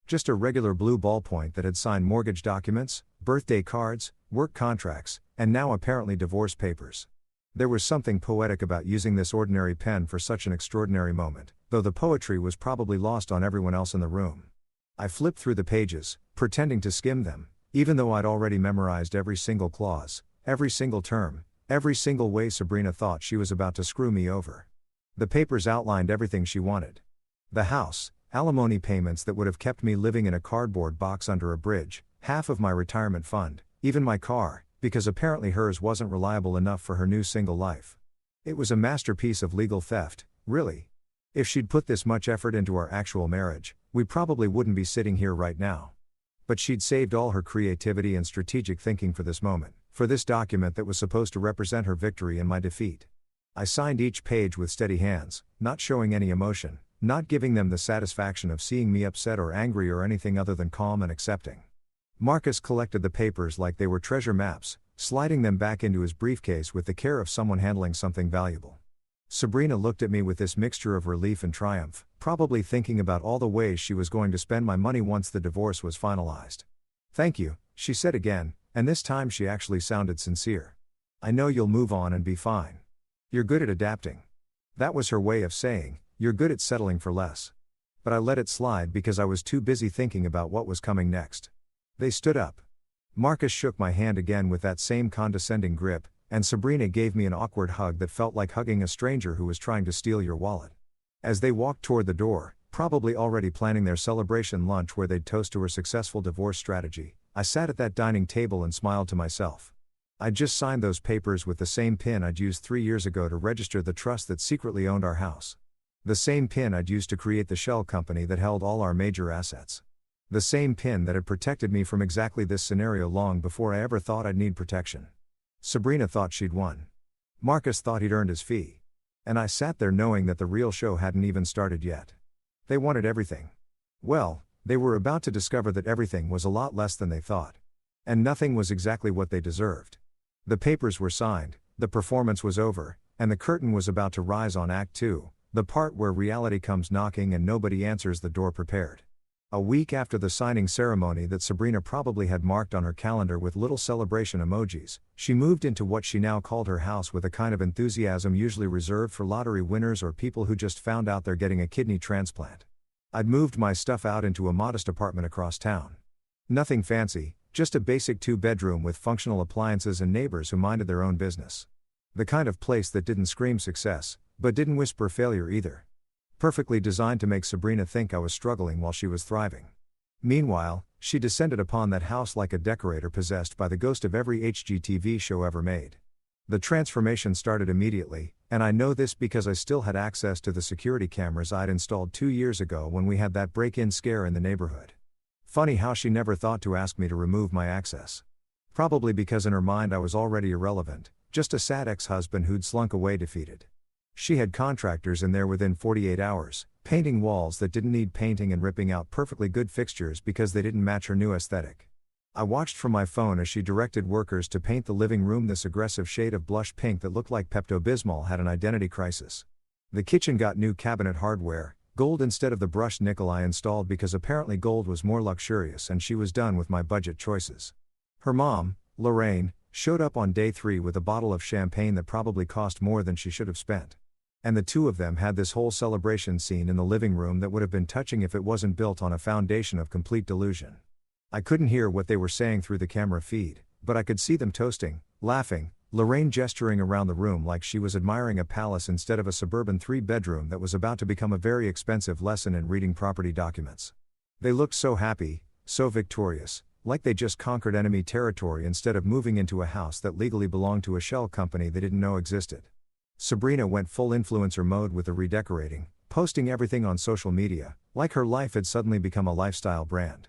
A: Just a regular blue ballpoint that had signed mortgage documents, birthday cards, work contracts, and now apparently divorce papers. There was something poetic about using this ordinary pen for such an extraordinary moment, though the poetry was probably lost on everyone else in the room. I flipped through the pages, pretending to skim them, even though I'd already memorized every single clause, every single term, every single way Sabrina thought she was about to screw me over. The papers outlined everything she wanted. The house, alimony payments that would have kept me living in a cardboard box under a bridge, half of my retirement fund, even my car, because apparently hers wasn't reliable enough for her new single life. It was a masterpiece of legal theft, really. If she'd put this much effort into our actual marriage, we probably wouldn't be sitting here right now. But she'd saved all her creativity and strategic thinking for this moment, for this document that was supposed to represent her victory and my defeat. I signed each page with steady hands, not showing any emotion, not giving them the satisfaction of seeing me upset or angry or anything other than calm and accepting. Marcus collected the papers like they were treasure maps, sliding them back into his briefcase with the care of someone handling something valuable. Sabrina looked at me with this mixture of relief and triumph, probably thinking about all the ways she was going to spend my money once the divorce was finalized. "Thank you," she said again, and this time she actually sounded sincere. "I know you'll move on and be fine. You're good at adapting." That was her way of saying, "You're good at settling for less." But I let it slide because I was too busy thinking about what was coming next. They stood up. Marcus shook my hand again with that same condescending grip, and Sabrina gave me an awkward hug that felt like hugging a stranger who was trying to steal your wallet. As they walked toward the door, probably already planning their celebration lunch where they'd toast to her successful divorce strategy, I sat at that dining table and smiled to myself. I'd just signed those papers with the same pin I'd used 3 years ago to register the trust that secretly owned our house. The same pin I'd used to create the shell company that held all our major assets. The same pin that had protected me from exactly this scenario long before I ever thought I'd need protection. Sabrina thought she'd won. Marcus thought he'd earned his fee. And I sat there knowing that the real show hadn't even started yet. They wanted everything. Well, they were about to discover that everything was a lot less than they thought. And nothing was exactly what they deserved. The papers were signed, the performance was over, and the curtain was about to rise on Act 2, the part where reality comes knocking and nobody answers the door prepared. A week after the signing ceremony that Sabrina probably had marked on her calendar with little celebration emojis, she moved into what she now called her house with a kind of enthusiasm usually reserved for lottery winners or people who just found out they're getting a kidney transplant. I'd moved my stuff out into a modest apartment across town. Nothing fancy, just a basic 2-bedroom with functional appliances and neighbors who minded their own business. The kind of place that didn't scream success, but didn't whisper failure either. Perfectly designed to make Sabrina think I was struggling while she was thriving. Meanwhile, she descended upon that house like a decorator possessed by the ghost of every HGTV show ever made. The transformation started immediately, and I know this because I still had access to the security cameras I'd installed 2 years ago when we had that break-in scare in the neighborhood. Funny how she never thought to ask me to remove my access. Probably because in her mind I was already irrelevant, just a sad ex-husband who'd slunk away defeated. She had contractors in there within 48 hours, painting walls that didn't need painting and ripping out perfectly good fixtures because they didn't match her new aesthetic. I watched from my phone as she directed workers to paint the living room this aggressive shade of blush pink that looked like Pepto-Bismol had an identity crisis. The kitchen got new cabinet hardware, gold instead of the brushed nickel I installed because apparently gold was more luxurious and she was done with my budget choices. Her mom, Lorraine, showed up on day 3 with a bottle of champagne that probably cost more than she should have spent. And the two of them had this whole celebration scene in the living room that would have been touching if it wasn't built on a foundation of complete delusion. I couldn't hear what they were saying through the camera feed, but I could see them toasting, laughing, Lorraine gesturing around the room like she was admiring a palace instead of a suburban 3-bedroom that was about to become a very expensive lesson in reading property documents. They looked so happy, so victorious, like they just conquered enemy territory instead of moving into a house that legally belonged to a shell company they didn't know existed. Sabrina went full influencer mode with the redecorating, posting everything on social media, like her life had suddenly become a lifestyle brand.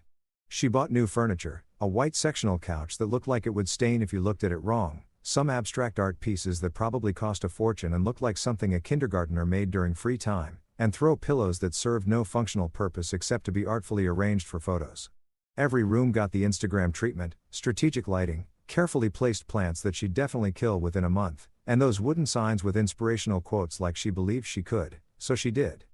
A: She bought new furniture, a white sectional couch that looked like it would stain if you looked at it wrong, some abstract art pieces that probably cost a fortune and looked like something a kindergartner made during free time, and throw pillows that served no functional purpose except to be artfully arranged for photos. Every room got the Instagram treatment, strategic lighting, carefully placed plants that she'd definitely kill within a month, and those wooden signs with inspirational quotes like she believed she could, so she did.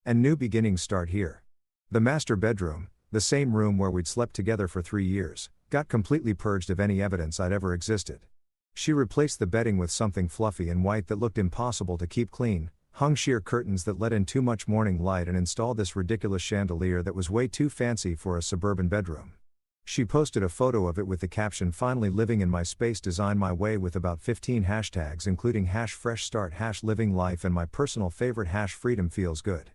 A: And new beginnings start here. The master bedroom, the same room where we'd slept together for 3 years, got completely purged of any evidence I'd ever existed. She replaced the bedding with something fluffy and white that looked impossible to keep clean, hung sheer curtains that let in too much morning light and installed this ridiculous chandelier that was way too fancy for a suburban bedroom. She posted a photo of it with the caption "Finally living in my space, design my way" with about 15 hashtags including #FreshStart, #LivingLife and my personal favorite #Freedom Feels Good.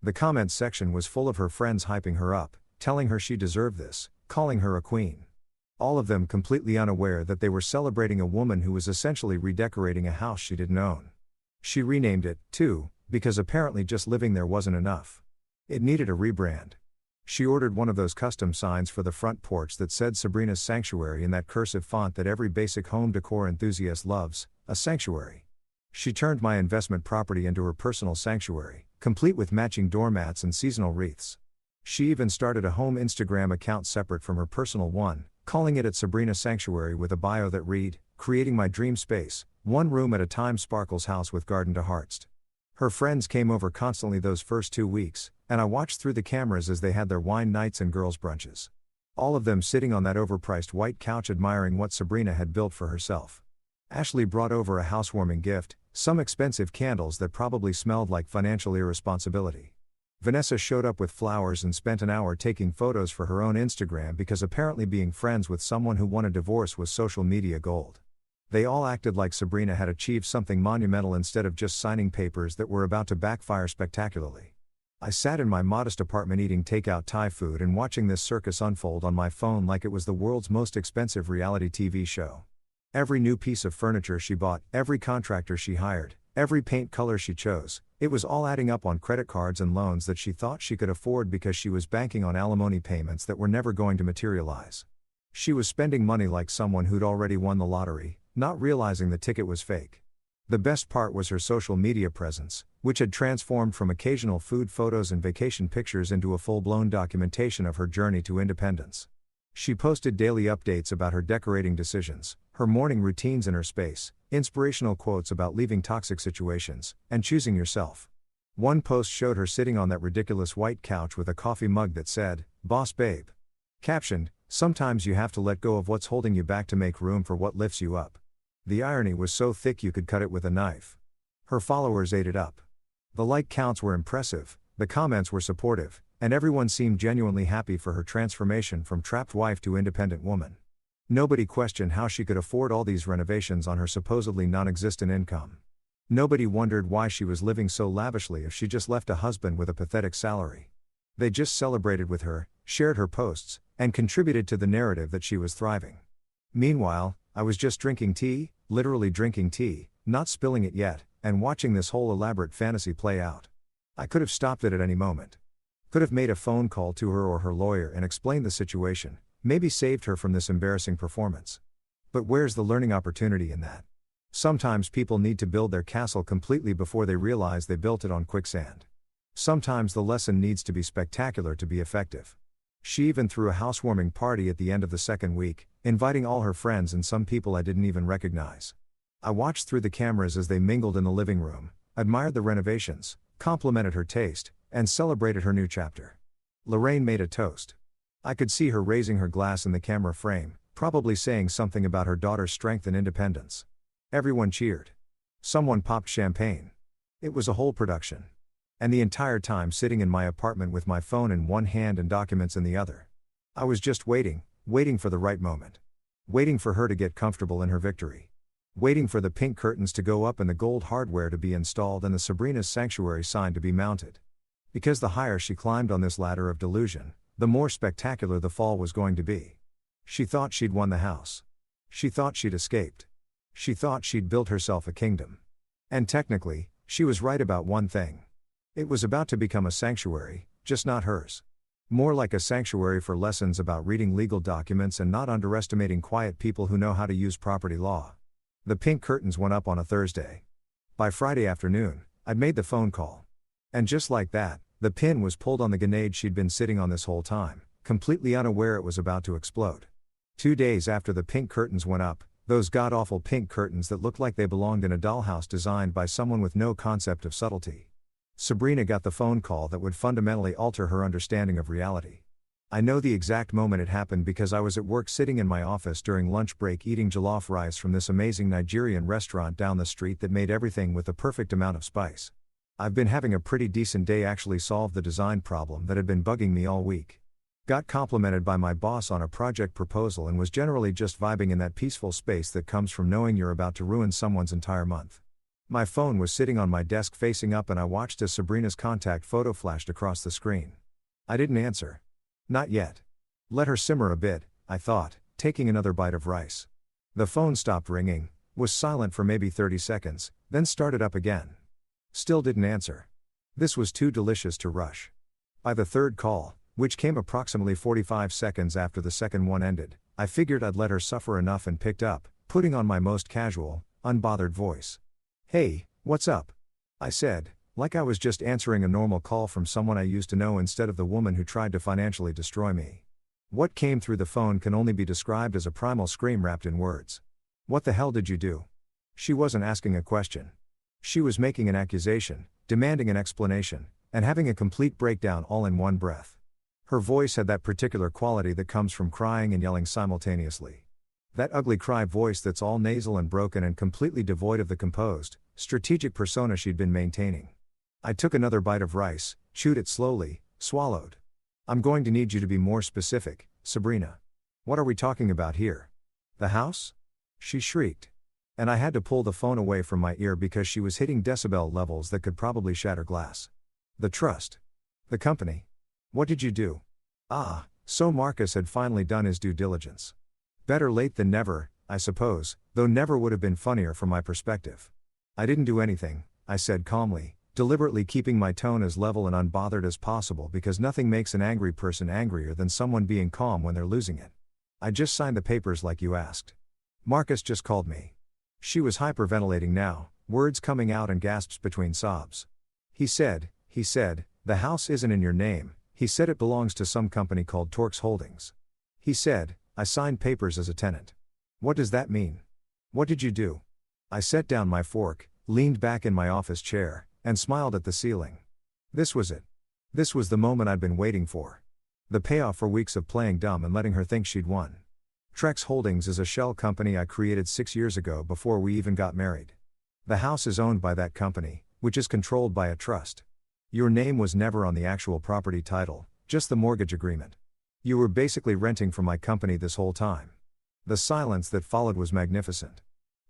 A: The comments section was full of her friends hyping her up, telling her she deserved this, calling her a queen. All of them completely unaware that they were celebrating a woman who was essentially redecorating a house she didn't own. She renamed it, too, because apparently just living there wasn't enough. It needed a rebrand. She ordered one of those custom signs for the front porch that said Sabrina's Sanctuary in that cursive font that every basic home decor enthusiast loves, a sanctuary. She turned my investment property into her personal sanctuary, complete with matching doormats and seasonal wreaths. She even started a home Instagram account separate from her personal one, calling it Sabrina Sanctuary with a bio that read, "Creating my dream space, one room at a time, Sparkles house with garden to Hartst." Her friends came over constantly those first 2 weeks, and I watched through the cameras as they had their wine nights and girls' brunches. All of them sitting on that overpriced white couch admiring what Sabrina had built for herself. Ashley brought over a housewarming gift, some expensive candles that probably smelled like financial irresponsibility. Vanessa showed up with flowers and spent an hour taking photos for her own Instagram because apparently being friends with someone who won a divorce was social media gold. They all acted like Sabrina had achieved something monumental instead of just signing papers that were about to backfire spectacularly. I sat in my modest apartment eating takeout Thai food and watching this circus unfold on my phone like it was the world's most expensive reality TV show. Every new piece of furniture she bought, every contractor she hired, every paint color she chose, it was all adding up on credit cards and loans that she thought she could afford because she was banking on alimony payments that were never going to materialize. She was spending money like someone who'd already won the lottery, not realizing the ticket was fake. The best part was her social media presence, which had transformed from occasional food photos and vacation pictures into a full-blown documentation of her journey to independence. She posted daily updates about her decorating decisions, her morning routines in her space, Inspirational quotes about leaving toxic situations and choosing yourself. One post showed her sitting on that ridiculous white couch with a coffee mug that said, "Boss Babe." Captioned, "Sometimes you have to let go of what's holding you back to make room for what lifts you up." The irony was so thick you could cut it with a knife. Her followers ate it up. The like counts were impressive, the comments were supportive, and everyone seemed genuinely happy for her transformation from trapped wife to independent woman. Nobody questioned how she could afford all these renovations on her supposedly non-existent income. Nobody wondered why she was living so lavishly if she just left a husband with a pathetic salary. They just celebrated with her, shared her posts, and contributed to the narrative that she was thriving. Meanwhile, I was just drinking tea, literally drinking tea, not spilling it yet, and watching this whole elaborate fantasy play out. I could have stopped it at any moment. Could have made a phone call to her or her lawyer and explained the situation, maybe saved her from this embarrassing performance. But where's the learning opportunity in that? Sometimes people need to build their castle completely before they realize they built it on quicksand. Sometimes the lesson needs to be spectacular to be effective. She even threw a housewarming party at the end of the second week, inviting all her friends and some people I didn't even recognize. I watched through the cameras as they mingled in the living room, admired the renovations, complimented her taste, and celebrated her new chapter. Lorraine made a toast. I could see her raising her glass in the camera frame, probably saying something about her daughter's strength and independence. Everyone cheered. Someone popped champagne. It was a whole production. And the entire time sitting in my apartment with my phone in one hand and documents in the other. I was just waiting for the right moment. Waiting for her to get comfortable in her victory. Waiting for the pink curtains to go up and the gold hardware to be installed and the Sabrina's sanctuary sign to be mounted. Because the higher she climbed on this ladder of delusion, the more spectacular the fall was going to be. She thought she'd won the house. She thought she'd escaped. She thought she'd built herself a kingdom. And technically, she was right about one thing. It was about to become a sanctuary, just not hers. More like a sanctuary for lessons about reading legal documents and not underestimating quiet people who know how to use property law. The pink curtains went up on a Thursday. By Friday afternoon, I'd made the phone call. And just like that, the pin was pulled on the grenade she'd been sitting on this whole time, completely unaware it was about to explode. 2 days after the pink curtains went up, those god-awful pink curtains that looked like they belonged in a dollhouse designed by someone with no concept of subtlety. Sabrina got the phone call that would fundamentally alter her understanding of reality. I know the exact moment it happened because I was at work sitting in my office during lunch break eating jollof rice from this amazing Nigerian restaurant down the street that made everything with the perfect amount of spice. I've been having a pretty decent day, actually solved the design problem that had been bugging me all week. Got complimented by my boss on a project proposal and was generally just vibing in that peaceful space that comes from knowing you're about to ruin someone's entire month. My phone was sitting on my desk facing up and I watched as Sabrina's contact photo flashed across the screen. I didn't answer. Not yet. Let her simmer a bit, I thought, taking another bite of rice. The phone stopped ringing, was silent for maybe 30 seconds, then started up again. Still didn't answer. This was too delicious to rush. By the third call, which came approximately 45 seconds after the second one ended, I figured I'd let her suffer enough and picked up, putting on my most casual, unbothered voice. "Hey, what's up?" I said, like I was just answering a normal call from someone I used to know instead of the woman who tried to financially destroy me. What came through the phone can only be described as a primal scream wrapped in words. "What the hell did you do?" She wasn't asking a question. She was making an accusation, demanding an explanation, and having a complete breakdown all in one breath. Her voice had that particular quality that comes from crying and yelling simultaneously. That ugly cry voice that's all nasal and broken and completely devoid of the composed, strategic persona she'd been maintaining. I took another bite of rice, chewed it slowly, swallowed. "I'm going to need you to be more specific, Sabrina. What are we talking about here? The house?" She shrieked. And I had to pull the phone away from my ear because she was hitting decibel levels that could probably shatter glass. "The trust. The company. What did you do?" Ah, so Marcus had finally done his due diligence. Better late than never, I suppose, though never would have been funnier from my perspective. "I didn't do anything," I said calmly, deliberately keeping my tone as level and unbothered as possible because nothing makes an angry person angrier than someone being calm when they're losing it. "I just signed the papers like you asked." Marcus just called me. She was hyperventilating now, words coming out and gasps between sobs. He said, "The house isn't in your name," he said. "It belongs to some company called Torx Holdings." He said, "I signed papers as a tenant." "What does that mean? What did you do?" I set down my fork, leaned back in my office chair, and smiled at the ceiling. This was it. This was the moment I'd been waiting for. The payoff for weeks of playing dumb and letting her think she'd won. Trex Holdings is a shell company I created 6 years ago before we even got married. The house is owned by that company, which is controlled by a trust. Your name was never on the actual property title, just the mortgage agreement. You were basically renting from my company this whole time. The silence that followed was magnificent.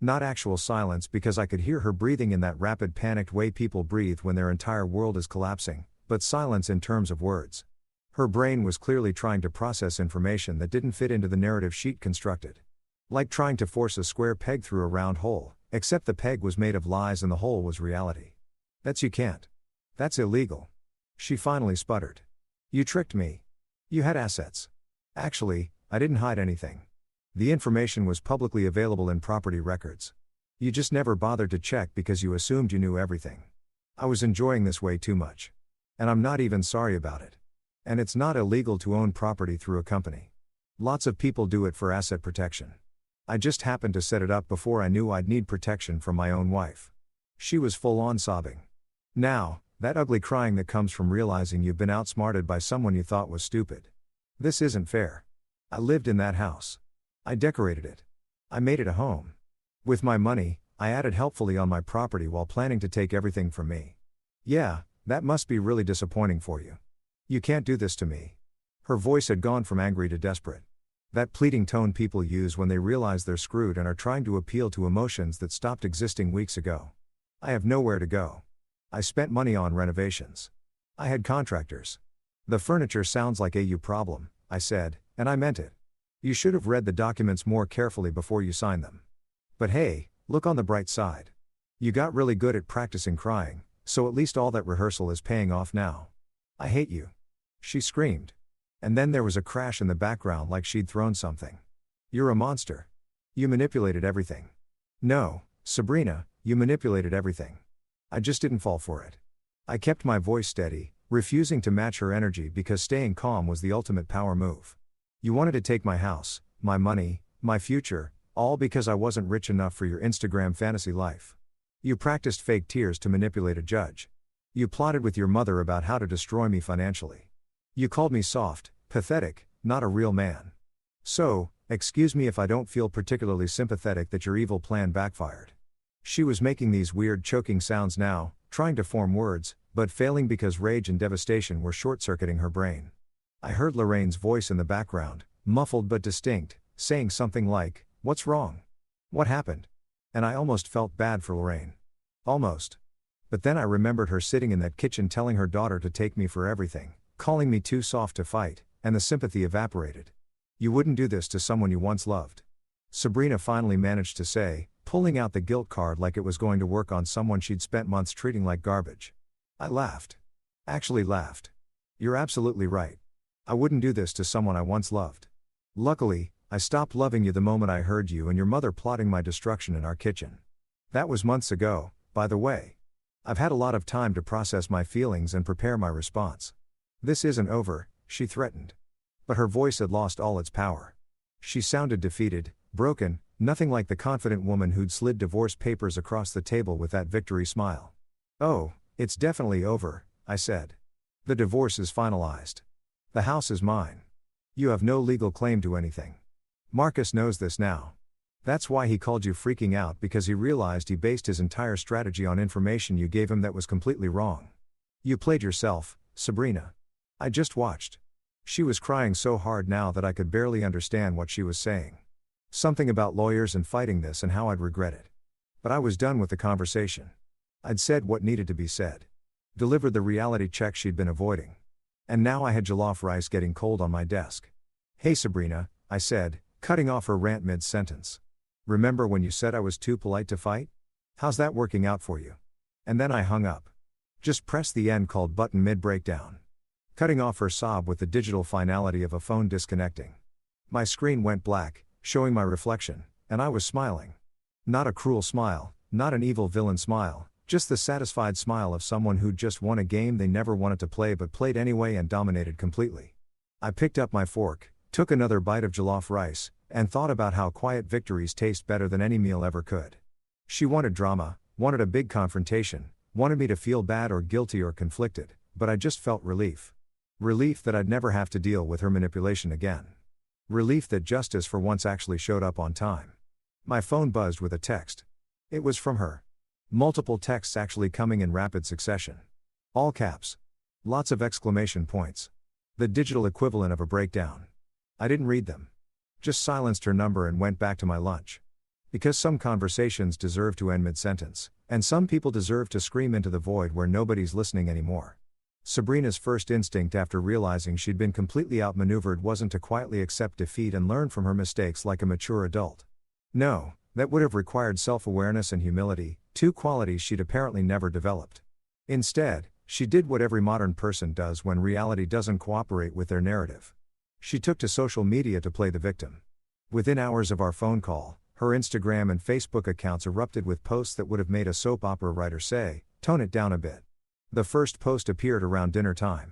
A: Not actual silence because I could hear her breathing in that rapid panicked way people breathe when their entire world is collapsing, but silence in terms of words. Her brain was clearly trying to process information that didn't fit into the narrative sheet constructed. Like trying to force a square peg through a round hole, except the peg was made of lies and the hole was reality. You can't. That's illegal. She finally sputtered. You tricked me. You had assets. Actually, I didn't hide anything. The information was publicly available in property records. You just never bothered to check because you assumed you knew everything. I was enjoying this way too much. And I'm not even sorry about it. And it's not illegal to own property through a company. Lots of people do it for asset protection. I just happened to set it up before I knew I'd need protection from my own wife. She was full on sobbing. Now, that ugly crying that comes from realizing you've been outsmarted by someone you thought was stupid. This isn't fair. I lived in that house. I decorated it. I made it a home. With my money, I added helpfully on my property while planning to take everything from me. Yeah, that must be really disappointing for you. You can't do this to me. Her voice had gone from angry to desperate. That pleading tone people use when they realize they're screwed and are trying to appeal to emotions that stopped existing weeks ago. I have nowhere to go. I spent money on renovations. I had contractors. The furniture sounds like a you problem, I said, and I meant it. You should have read the documents more carefully before you signed them. But hey, look on the bright side. You got really good at practicing crying, so at least all that rehearsal is paying off now. I hate you. She screamed. And then there was a crash in the background like she'd thrown something. You're a monster. You manipulated everything. No, Sabrina, you manipulated everything. I just didn't fall for it. I kept my voice steady, refusing to match her energy because staying calm was the ultimate power move. You wanted to take my house, my money, my future, all because I wasn't rich enough for your Instagram fantasy life. You practiced fake tears to manipulate a judge. You plotted with your mother about how to destroy me financially. You called me soft, pathetic, not a real man. So, excuse me if I don't feel particularly sympathetic that your evil plan backfired. She was making these weird choking sounds now, trying to form words, but failing because rage and devastation were short-circuiting her brain. I heard Lorraine's voice in the background, muffled but distinct, saying something like, "What's wrong? What happened?" And I almost felt bad for Lorraine. Almost. But then I remembered her sitting in that kitchen telling her daughter to take me for everything, calling me too soft to fight, and the sympathy evaporated. You wouldn't do this to someone you once loved. Sabrina finally managed to say, pulling out the guilt card like it was going to work on someone she'd spent months treating like garbage. I laughed. Actually laughed. You're absolutely right. I wouldn't do this to someone I once loved. Luckily, I stopped loving you the moment I heard you and your mother plotting my destruction in our kitchen. That was months ago, by the way. I've had a lot of time to process my feelings and prepare my response. This isn't over, she threatened. But her voice had lost all its power. She sounded defeated, broken, nothing like the confident woman who'd slid divorce papers across the table with that victory smile. Oh, it's definitely over, I said. The divorce is finalized. The house is mine. You have no legal claim to anything. Marcus knows this now. That's why he called you freaking out, because he realized he based his entire strategy on information you gave him that was completely wrong. You played yourself, Sabrina. I just watched. She was crying so hard now that I could barely understand what she was saying. Something about lawyers and fighting this and how I'd regret it. But I was done with the conversation. I'd said what needed to be said. Delivered the reality check she'd been avoiding. And now I had jollof rice getting cold on my desk. Hey Sabrina, I said, cutting off her rant mid-sentence. Remember when you said I was too polite to fight? How's that working out for you? And then I hung up. Just pressed the end called button mid-breakdown. Cutting off her sob with the digital finality of a phone disconnecting. My screen went black, showing my reflection, and I was smiling. Not a cruel smile, not an evil villain smile, just the satisfied smile of someone who'd just won a game they never wanted to play but played anyway and dominated completely. I picked up my fork, took another bite of jollof rice, and thought about how quiet victories taste better than any meal ever could. She wanted drama, wanted a big confrontation, wanted me to feel bad or guilty or conflicted, but I just felt relief. Relief that I'd never have to deal with her manipulation again. Relief that justice for once actually showed up on time. My phone buzzed with a text. It was from her. Multiple texts actually coming in rapid succession. All caps. Lots of exclamation points. The digital equivalent of a breakdown. I didn't read them. Just silenced her number and went back to my lunch. Because some conversations deserve to end mid-sentence, and some people deserve to scream into the void where nobody's listening anymore. Sabrina's first instinct after realizing she'd been completely outmaneuvered wasn't to quietly accept defeat and learn from her mistakes like a mature adult. No, that would have required self-awareness and humility, two qualities she'd apparently never developed. Instead, she did what every modern person does when reality doesn't cooperate with their narrative. She took to social media to play the victim. Within hours of our phone call, her Instagram and Facebook accounts erupted with posts that would have made a soap opera writer say, "Tone it down a bit." The first post appeared around dinner time.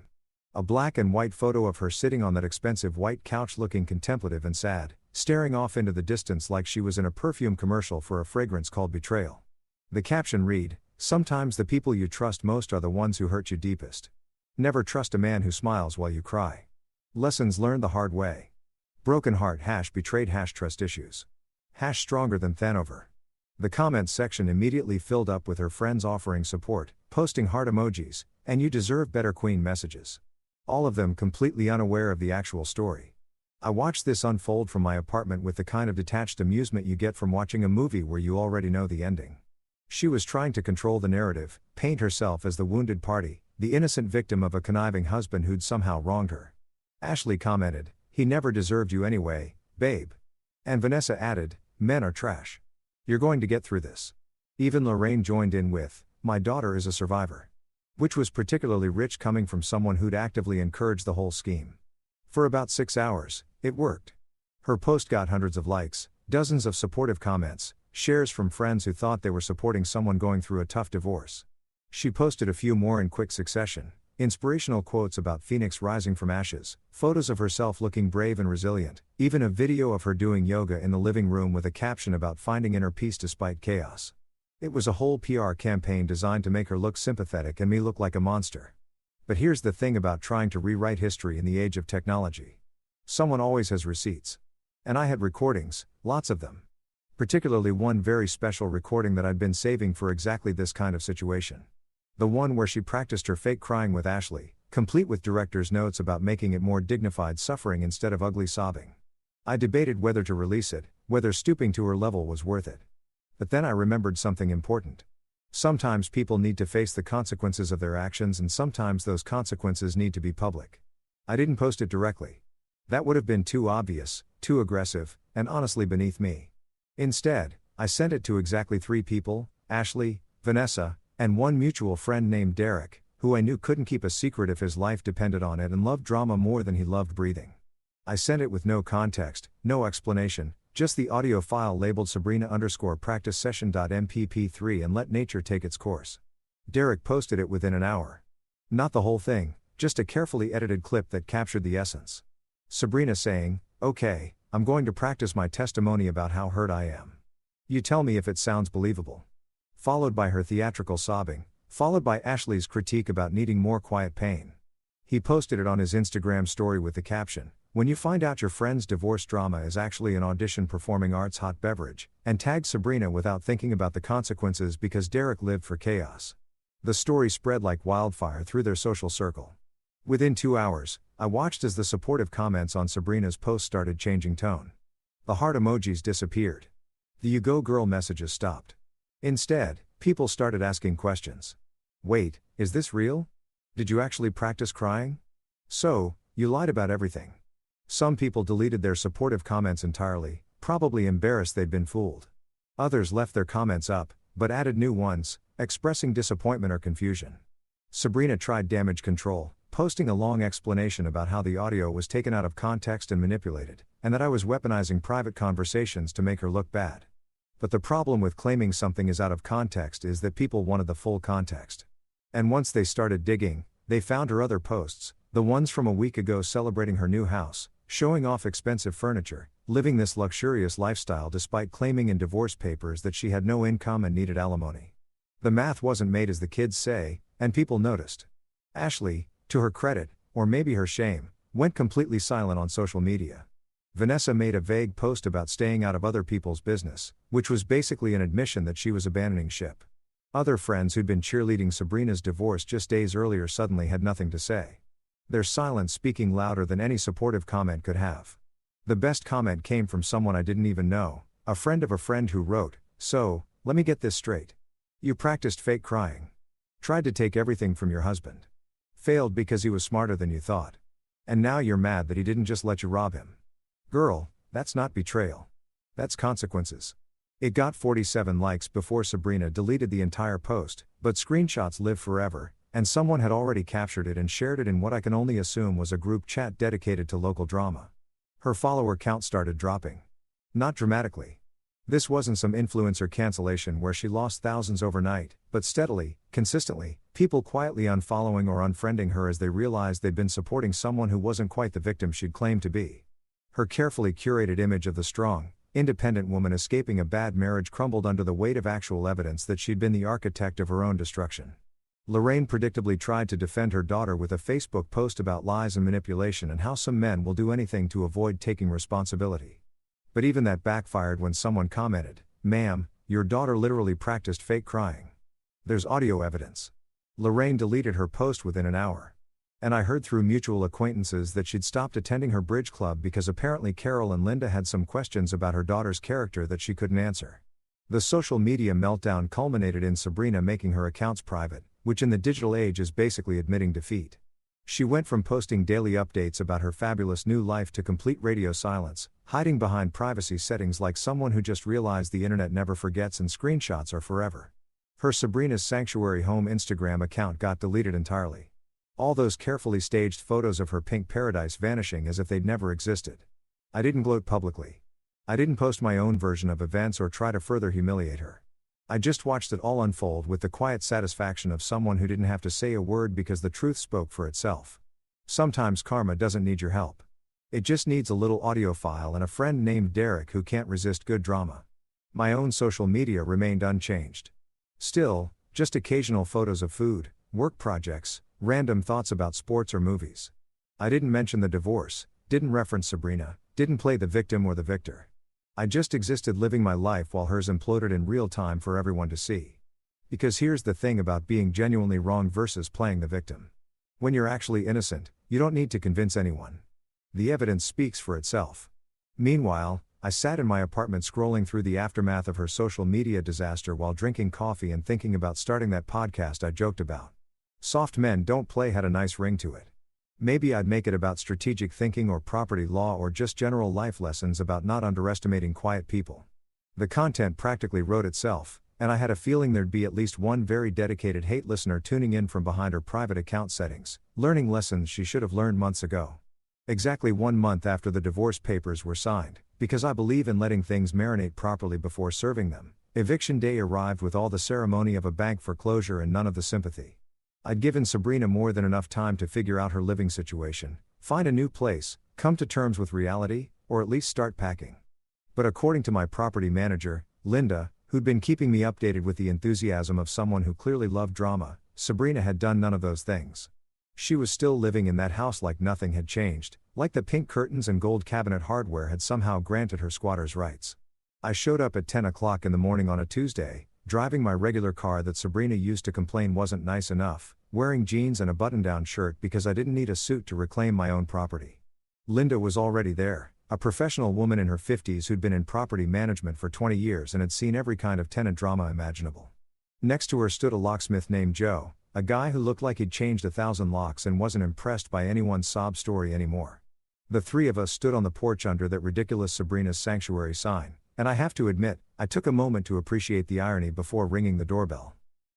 A: A black and white photo of her sitting on that expensive white couch looking contemplative and sad, staring off into the distance like she was in a perfume commercial for a fragrance called betrayal. The caption read, "Sometimes the people you trust most are the ones who hurt you deepest. Never trust a man who smiles while you cry. Lessons learned the hard way. Broken heart # betrayed # trust issues. # stronger than Thanover." The comments section immediately filled up with her friends offering support, posting heart emojis, and "you deserve better" queen messages. All of them completely unaware of the actual story. I watched this unfold from my apartment with the kind of detached amusement you get from watching a movie where you already know the ending. She was trying to control the narrative, paint herself as the wounded party, the innocent victim of a conniving husband who'd somehow wronged her. Ashley commented, "He never deserved you anyway, babe." And Vanessa added, "Men are trash. You're going to get through this." Even Lorraine joined in with, "My daughter is a survivor." Which was particularly rich coming from someone who'd actively encouraged the whole scheme. For about 6 hours, it worked. Her post got hundreds of likes, dozens of supportive comments, shares from friends who thought they were supporting someone going through a tough divorce. She posted a few more in quick succession, inspirational quotes about Phoenix rising from ashes, photos of herself looking brave and resilient, even a video of her doing yoga in the living room with a caption about finding inner peace despite chaos. It was a whole PR campaign designed to make her look sympathetic and me look like a monster. But here's the thing about trying to rewrite history in the age of technology. Someone always has receipts. And I had recordings, lots of them. Particularly one very special recording that I'd been saving for exactly this kind of situation. The one where she practiced her fake crying with Ashley, complete with director's notes about making it more dignified suffering instead of ugly sobbing. I debated whether to release it, whether stooping to her level was worth it. But then I remembered something important. Sometimes people need to face the consequences of their actions, and sometimes those consequences need to be public. I didn't post it directly. That would have been too obvious, too aggressive, and honestly beneath me. Instead, I sent it to exactly 3 people, Ashley, Vanessa, and one mutual friend named Derek, who I knew couldn't keep a secret if his life depended on it and loved drama more than he loved breathing. I sent it with no context, no explanation, just the audio file labeled Sabrina_practice session.mpp3 and let nature take its course. Derek posted it within an hour. Not the whole thing, just a carefully edited clip that captured the essence. Sabrina saying, "Okay, I'm going to practice my testimony about how hurt I am. You tell me if it sounds believable." Followed by her theatrical sobbing, followed by Ashley's critique about needing more quiet pain. He posted it on his Instagram story with the caption, "When you find out your friend's divorce drama is actually an audition performing arts hot beverage," and tagged Sabrina without thinking about the consequences because Derek lived for chaos. The story spread like wildfire through their social circle. Within 2 hours, I watched as the supportive comments on Sabrina's post started changing tone. The heart emojis disappeared. The "you go girl" messages stopped. Instead, people started asking questions. Wait, is this real? Did you actually practice crying? So, you lied about everything. Some people deleted their supportive comments entirely, probably embarrassed they'd been fooled. Others left their comments up, but added new ones, expressing disappointment or confusion. Sabrina tried damage control, posting a long explanation about how the audio was taken out of context and manipulated, and that I was weaponizing private conversations to make her look bad. But the problem with claiming something is out of context is that people wanted the full context. And once they started digging, they found her other posts, the ones from a week ago celebrating her new house, showing off expensive furniture, living this luxurious lifestyle despite claiming in divorce papers that she had no income and needed alimony. The math wasn't made, as the kids say, and people noticed. Ashley, to her credit, or maybe her shame, went completely silent on social media. Vanessa made a vague post about staying out of other people's business, which was basically an admission that she was abandoning ship. Other friends who'd been cheerleading Sabrina's divorce just days earlier suddenly had nothing to say. Their silence speaking louder than any supportive comment could have. The best comment came from someone I didn't even know, a friend of a friend who wrote, "So, let me get this straight. You practiced fake crying. Tried to take everything from your husband. Failed because he was smarter than you thought. And now you're mad that he didn't just let you rob him. Girl, that's not betrayal. That's consequences." It got 47 likes before Sabrina deleted the entire post, but screenshots live forever, and someone had already captured it and shared it in what I can only assume was a group chat dedicated to local drama. Her follower count started dropping. Not dramatically. This wasn't some influencer cancellation where she lost thousands overnight, but steadily, consistently, people quietly unfollowing or unfriending her as they realized they'd been supporting someone who wasn't quite the victim she'd claimed to be. Her carefully curated image of the strong, independent woman escaping a bad marriage crumbled under the weight of actual evidence that she'd been the architect of her own destruction. Lorraine predictably tried to defend her daughter with a Facebook post about lies and manipulation and how some men will do anything to avoid taking responsibility. But even that backfired when someone commented, "Ma'am, your daughter literally practiced fake crying. There's audio evidence." Lorraine deleted her post within an hour. And I heard through mutual acquaintances that she'd stopped attending her bridge club because apparently Carol and Linda had some questions about her daughter's character that she couldn't answer. The social media meltdown culminated in Sabrina making her accounts private, which in the digital age is basically admitting defeat. She went from posting daily updates about her fabulous new life to complete radio silence, hiding behind privacy settings like someone who just realized the internet never forgets and screenshots are forever. Her Sabrina's Sanctuary Home Instagram account got deleted entirely. All those carefully staged photos of her pink paradise vanishing as if they'd never existed. I didn't gloat publicly. I didn't post my own version of events or try to further humiliate her. I just watched it all unfold with the quiet satisfaction of someone who didn't have to say a word because the truth spoke for itself. Sometimes karma doesn't need your help. It just needs a little audio file and a friend named Derek who can't resist good drama. My own social media remained unchanged. Still, just occasional photos of food, work projects, random thoughts about sports or movies. I didn't mention the divorce, didn't reference Sabrina, didn't play the victim or the victor. I just existed living my life while hers imploded in real time for everyone to see. Because here's the thing about being genuinely wrong versus playing the victim. When you're actually innocent, you don't need to convince anyone. The evidence speaks for itself. Meanwhile, I sat in my apartment scrolling through the aftermath of her social media disaster while drinking coffee and thinking about starting that podcast I joked about. Soft Men Don't Play had a nice ring to it. Maybe I'd make it about strategic thinking or property law or just general life lessons about not underestimating quiet people. The content practically wrote itself, and I had a feeling there'd be at least one very dedicated hate listener tuning in from behind her private account settings, learning lessons she should have learned months ago. Exactly 1 month after the divorce papers were signed, because I believe in letting things marinate properly before serving them, eviction day arrived with all the ceremony of a bank foreclosure and none of the sympathy. I'd given Sabrina more than enough time to figure out her living situation, find a new place, come to terms with reality, or at least start packing. But according to my property manager, Linda, who'd been keeping me updated with the enthusiasm of someone who clearly loved drama, Sabrina had done none of those things. She was still living in that house like nothing had changed, like the pink curtains and gold cabinet hardware had somehow granted her squatter's rights. I showed up at 10 o'clock in the morning on a Tuesday, driving my regular car that Sabrina used to complain wasn't nice enough, wearing jeans and a button-down shirt because I didn't need a suit to reclaim my own property. Linda was already there, a professional woman in her 50s who'd been in property management for 20 years and had seen every kind of tenant drama imaginable. Next to her stood a locksmith named Joe, a guy who looked like he'd changed 1,000 locks and wasn't impressed by anyone's sob story anymore. The three of us stood on the porch under that ridiculous Sabrina's Sanctuary sign, and I have to admit, I took a moment to appreciate the irony before ringing the doorbell.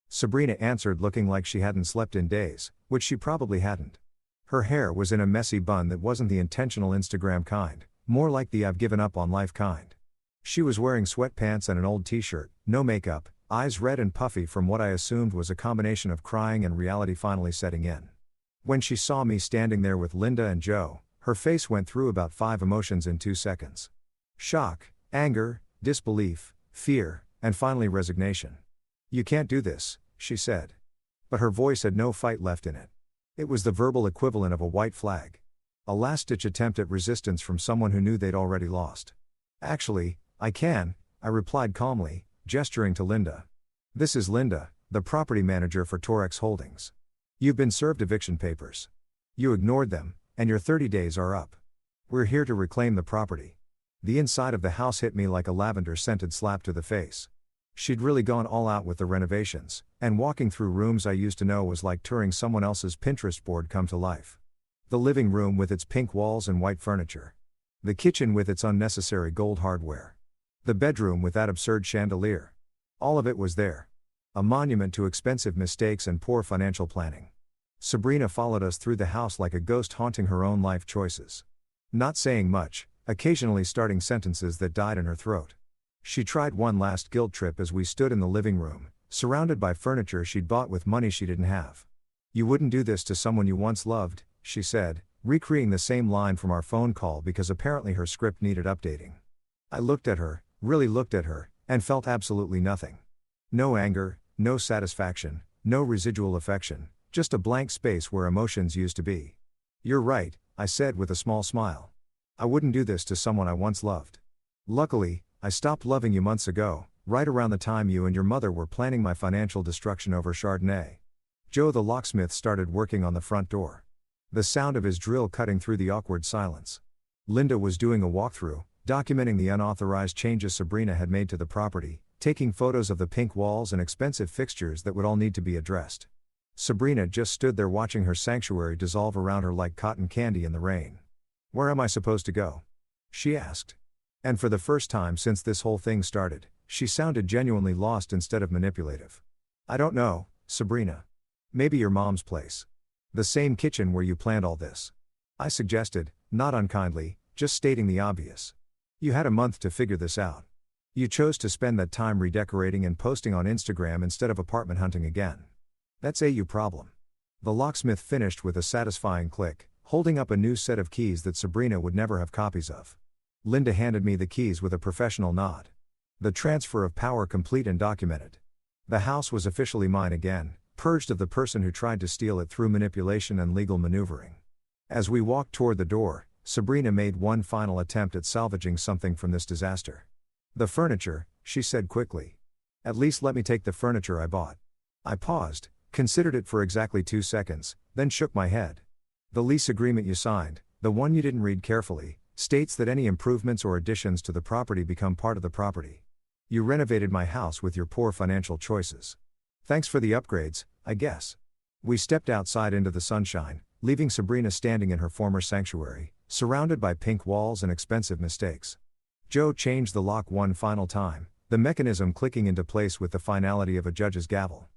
A: Sabrina answered looking like she hadn't slept in days, which she probably hadn't. Her hair was in a messy bun that wasn't the intentional Instagram kind, more like the I've given up on life kind. She was wearing sweatpants and an old t-shirt, no makeup, eyes red and puffy from what I assumed was a combination of crying and reality finally setting in. When she saw me standing there with Linda and Joe, her face went through about 5 emotions in 2 seconds. Shock, anger, disbelief, fear, and finally resignation. "You can't do this," she said. But her voice had no fight left in it. It was the verbal equivalent of a white flag. A last-ditch attempt at resistance from someone who knew they'd already lost. "Actually, I can," I replied calmly, gesturing to Linda. "This is Linda, the property manager for Torex Holdings. You've been served eviction papers. You ignored them, and your 30 days are up. We're here to reclaim the property." The inside of the house hit me like a lavender-scented slap to the face. She'd really gone all out with the renovations, and walking through rooms I used to know was like touring someone else's Pinterest board come to life. The living room with its pink walls and white furniture. The kitchen with its unnecessary gold hardware. The bedroom with that absurd chandelier. All of it was there. A monument to expensive mistakes and poor financial planning. Sabrina followed us through the house like a ghost haunting her own life choices. Not saying much, occasionally starting sentences that died in her throat. She tried one last guilt trip as we stood in the living room, surrounded by furniture she'd bought with money she didn't have. "You wouldn't do this to someone you once loved," she said, recreating the same line from our phone call because apparently her script needed updating. I looked at her, really looked at her, and felt absolutely nothing. No anger, no satisfaction, no residual affection, just a blank space where emotions used to be. "You're right," I said with a small smile. "I wouldn't do this to someone I once loved. Luckily, I stopped loving you months ago, right around the time you and your mother were planning my financial destruction over Chardonnay." Joe the locksmith started working on the front door. The sound of his drill cutting through the awkward silence. Linda was doing a walkthrough, documenting the unauthorized changes Sabrina had made to the property, taking photos of the pink walls and expensive fixtures that would all need to be addressed. Sabrina just stood there watching her sanctuary dissolve around her like cotton candy in the rain. "Where am I supposed to go?" she asked. And for the first time since this whole thing started, she sounded genuinely lost instead of manipulative. "I don't know, Sabrina. Maybe your mom's place. The same kitchen where you planned all this," I suggested, not unkindly, just stating the obvious. "You had a month to figure this out. You chose to spend that time redecorating and posting on Instagram instead of apartment hunting again. That's a you problem." The locksmith finished with a satisfying click, holding up a new set of keys that Sabrina would never have copies of. Linda handed me the keys with a professional nod. The transfer of power complete and documented. The house was officially mine again, purged of the person who tried to steal it through manipulation and legal maneuvering. As we walked toward the door, Sabrina made one final attempt at salvaging something from this disaster. "The furniture," she said quickly. "At least let me take the furniture I bought." I paused, considered it for exactly 2 seconds, then shook my head. "The lease agreement you signed, the one you didn't read carefully, states that any improvements or additions to the property become part of the property. You renovated my house with your poor financial choices. Thanks for the upgrades, I guess." We stepped outside into the sunshine, leaving Sabrina standing in her former sanctuary, surrounded by pink walls and expensive mistakes. Joe changed the lock one final time, the mechanism clicking into place with the finality of a judge's gavel.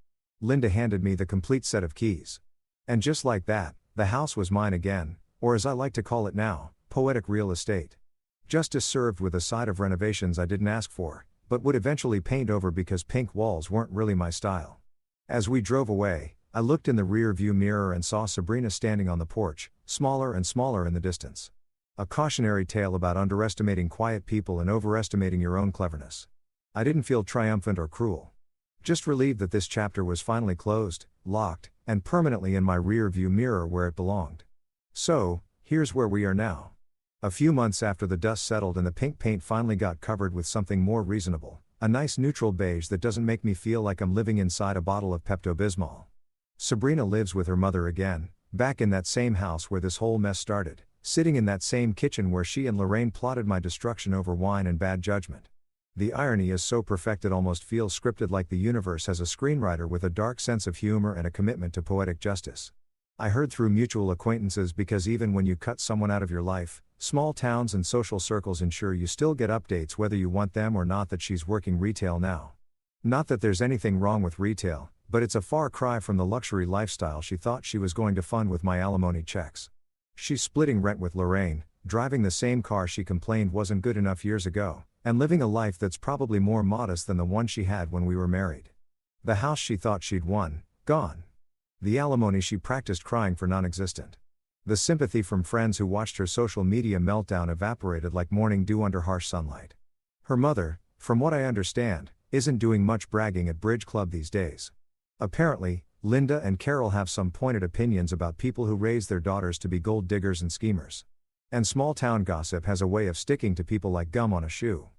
A: Linda handed me the complete set of keys. And just like that, the house was mine again, or as I like to call it now, poetic real estate. Justice served with a side of renovations I didn't ask for, but would eventually paint over because pink walls weren't really my style. As we drove away, I looked in the rear view mirror and saw Sabrina standing on the porch, smaller and smaller in the distance. A cautionary tale about underestimating quiet people and overestimating your own cleverness. I didn't feel triumphant or cruel. Just relieved that this chapter was finally closed, locked, and permanently in my rear view mirror where it belonged. So, here's where we are now. A few months after the dust settled and the pink paint finally got covered with something more reasonable, a nice neutral beige that doesn't make me feel like I'm living inside a bottle of Pepto-Bismol. Sabrina lives with her mother again, back in that same house where this whole mess started, sitting in that same kitchen where she and Lorraine plotted my destruction over wine and bad judgment. The irony is so perfect it almost feels scripted, like the universe has a screenwriter with a dark sense of humor and a commitment to poetic justice. I heard through mutual acquaintances because even when you cut someone out of your life, small towns and social circles ensure you still get updates whether you want them or not that she's working retail now. Not that there's anything wrong with retail, but it's a far cry from the luxury lifestyle she thought she was going to fund with my alimony checks. She's splitting rent with Lorraine, driving the same car she complained wasn't good enough years ago, and living a life that's probably more modest than the one she had when we were married. The house she thought she'd won, gone. The alimony she practiced crying for non-existent. The sympathy from friends who watched her social media meltdown evaporated like morning dew under harsh sunlight. Her mother, from what I understand, isn't doing much bragging at Bridge Club these days. Apparently, Linda and Carol have some pointed opinions about people who raise their daughters to be gold diggers and schemers. And small town gossip has a way of sticking to people like gum on a shoe.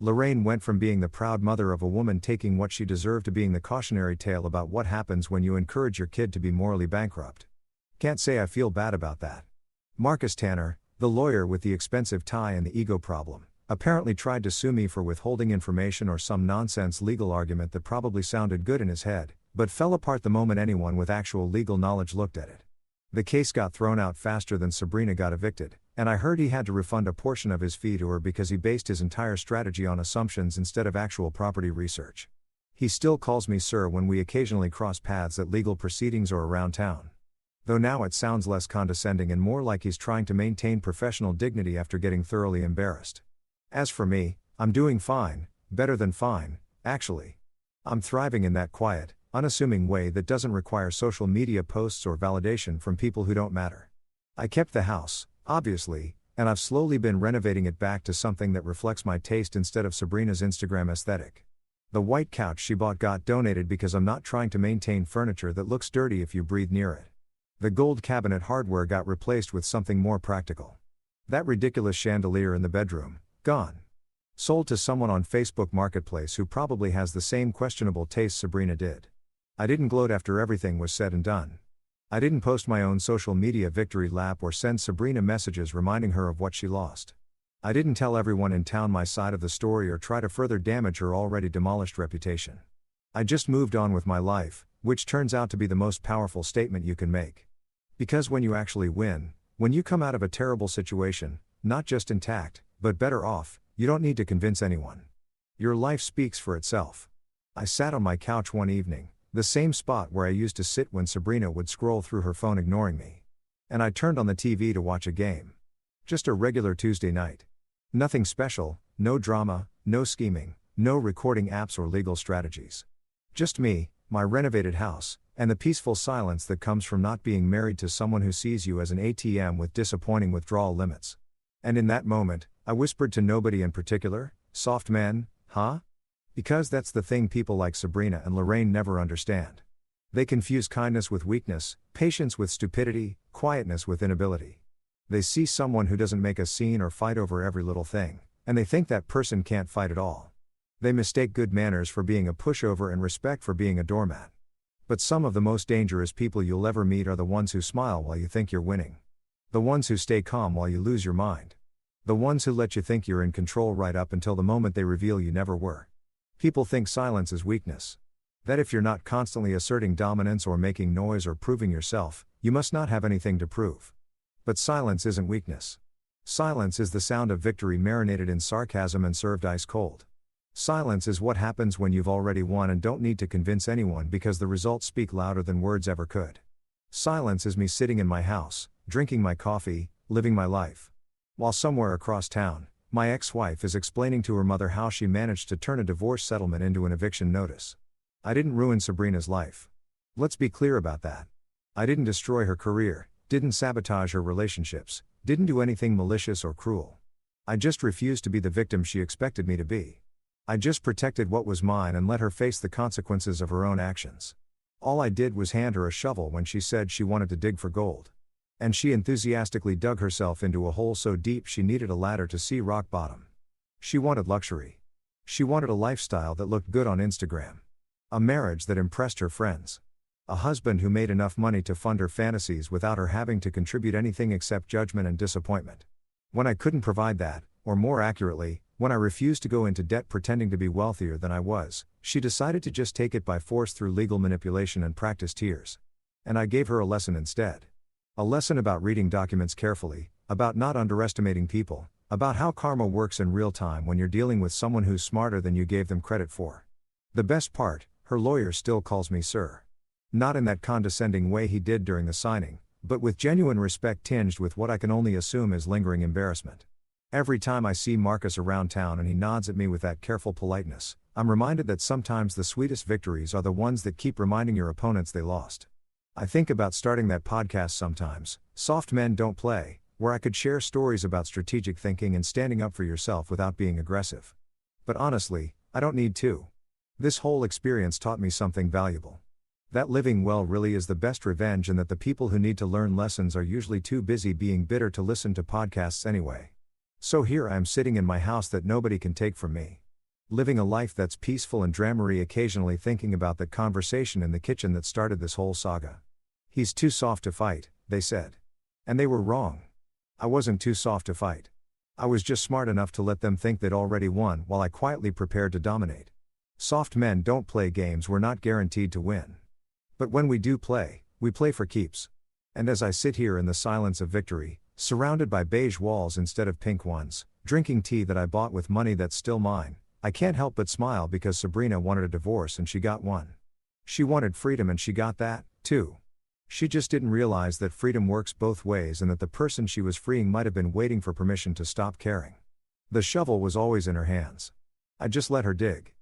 A: Lorraine went from being the proud mother of a woman taking what she deserved to being the cautionary tale about what happens when you encourage your kid to be morally bankrupt. Can't say I feel bad about that. Marcus Tanner, the lawyer with the expensive tie and the ego problem, apparently tried to sue me for withholding information or some nonsense legal argument that probably sounded good in his head, but fell apart the moment anyone with actual legal knowledge looked at it. The case got thrown out faster than Sabrina got evicted, and I heard he had to refund a portion of his fee to her because he based his entire strategy on assumptions instead of actual property research. He still calls me sir when we occasionally cross paths at legal proceedings or around town. Though now it sounds less condescending and more like he's trying to maintain professional dignity after getting thoroughly embarrassed. As for me, I'm doing fine, better than fine, actually. I'm thriving in that quiet, unassuming way that doesn't require social media posts or validation from people who don't matter. I kept the house, obviously, and I've slowly been renovating it back to something that reflects my taste instead of Sabrina's Instagram aesthetic. The white couch she bought got donated because I'm not trying to maintain furniture that looks dirty if you breathe near it. The gold cabinet hardware got replaced with something more practical. That ridiculous chandelier in the bedroom, gone. Sold to someone on Facebook Marketplace who probably has the same questionable taste Sabrina did. I didn't gloat after everything was said and done. I didn't post my own social media victory lap or send Sabrina messages reminding her of what she lost. I didn't tell everyone in town my side of the story or try to further damage her already demolished reputation. I just moved on with my life, which turns out to be the most powerful statement you can make. Because when you actually win, when you come out of a terrible situation, not just intact, but better off, you don't need to convince anyone. Your life speaks for itself. I sat on my couch one evening, the same spot where I used to sit when Sabrina would scroll through her phone ignoring me. And I turned on the TV to watch a game. Just a regular Tuesday night. Nothing special, no drama, no scheming, no recording apps or legal strategies. Just me, my renovated house, and the peaceful silence that comes from not being married to someone who sees you as an ATM with disappointing withdrawal limits. And in that moment, I whispered to nobody in particular, soft men, huh? Because that's the thing people like Sabrina and Lorraine never understand. They confuse kindness with weakness, patience with stupidity, quietness with inability. They see someone who doesn't make a scene or fight over every little thing, and they think that person can't fight at all. They mistake good manners for being a pushover and respect for being a doormat. But some of the most dangerous people you'll ever meet are the ones who smile while you think you're winning. The ones who stay calm while you lose your mind. The ones who let you think you're in control right up until the moment they reveal you never were. People think silence is weakness. That if you're not constantly asserting dominance or making noise or proving yourself, you must not have anything to prove. But silence isn't weakness. Silence is the sound of victory marinated in sarcasm and served ice cold. Silence is what happens when you've already won and don't need to convince anyone because the results speak louder than words ever could. Silence is me sitting in my house, drinking my coffee, living my life. While somewhere across town, my ex-wife is explaining to her mother how she managed to turn a divorce settlement into an eviction notice. I didn't ruin Sabrina's life. Let's be clear about that. I didn't destroy her career, didn't sabotage her relationships, didn't do anything malicious or cruel. I just refused to be the victim she expected me to be. I just protected what was mine and let her face the consequences of her own actions. All I did was hand her a shovel when she said she wanted to dig for gold. And she enthusiastically dug herself into a hole so deep she needed a ladder to see rock bottom. She wanted luxury. She wanted a lifestyle that looked good on Instagram. A marriage that impressed her friends. A husband who made enough money to fund her fantasies without her having to contribute anything except judgment and disappointment. When I couldn't provide that, or more accurately, when I refused to go into debt pretending to be wealthier than I was, she decided to just take it by force through legal manipulation and practice tears. And I gave her a lesson instead. A lesson about reading documents carefully, about not underestimating people, about how karma works in real time when you're dealing with someone who's smarter than you gave them credit for. The best part, her lawyer still calls me sir. Not in that condescending way he did during the signing, but with genuine respect tinged with what I can only assume is lingering embarrassment. Every time I see Marcus around town and he nods at me with that careful politeness, I'm reminded that sometimes the sweetest victories are the ones that keep reminding your opponents they lost. I think about starting that podcast sometimes, Soft Men Don't Play, where I could share stories about strategic thinking and standing up for yourself without being aggressive. But honestly, I don't need to. This whole experience taught me something valuable. That living well really is the best revenge, and that the people who need to learn lessons are usually too busy being bitter to listen to podcasts anyway. So here I am sitting in my house that nobody can take from me. Living a life that's peaceful and dramery, occasionally thinking about that conversation in the kitchen that started this whole saga. He's too soft to fight, they said. And they were wrong. I wasn't too soft to fight. I was just smart enough to let them think they'd already won while I quietly prepared to dominate. Soft men don't play games we're not guaranteed to win. But when we do play, we play for keeps. And as I sit here in the silence of victory, surrounded by beige walls instead of pink ones, drinking tea that I bought with money that's still mine, I can't help but smile because Sabrina wanted a divorce and she got one. She wanted freedom and she got that, too. She just didn't realize that freedom works both ways and that the person she was freeing might have been waiting for permission to stop caring. The shovel was always in her hands. I just let her dig.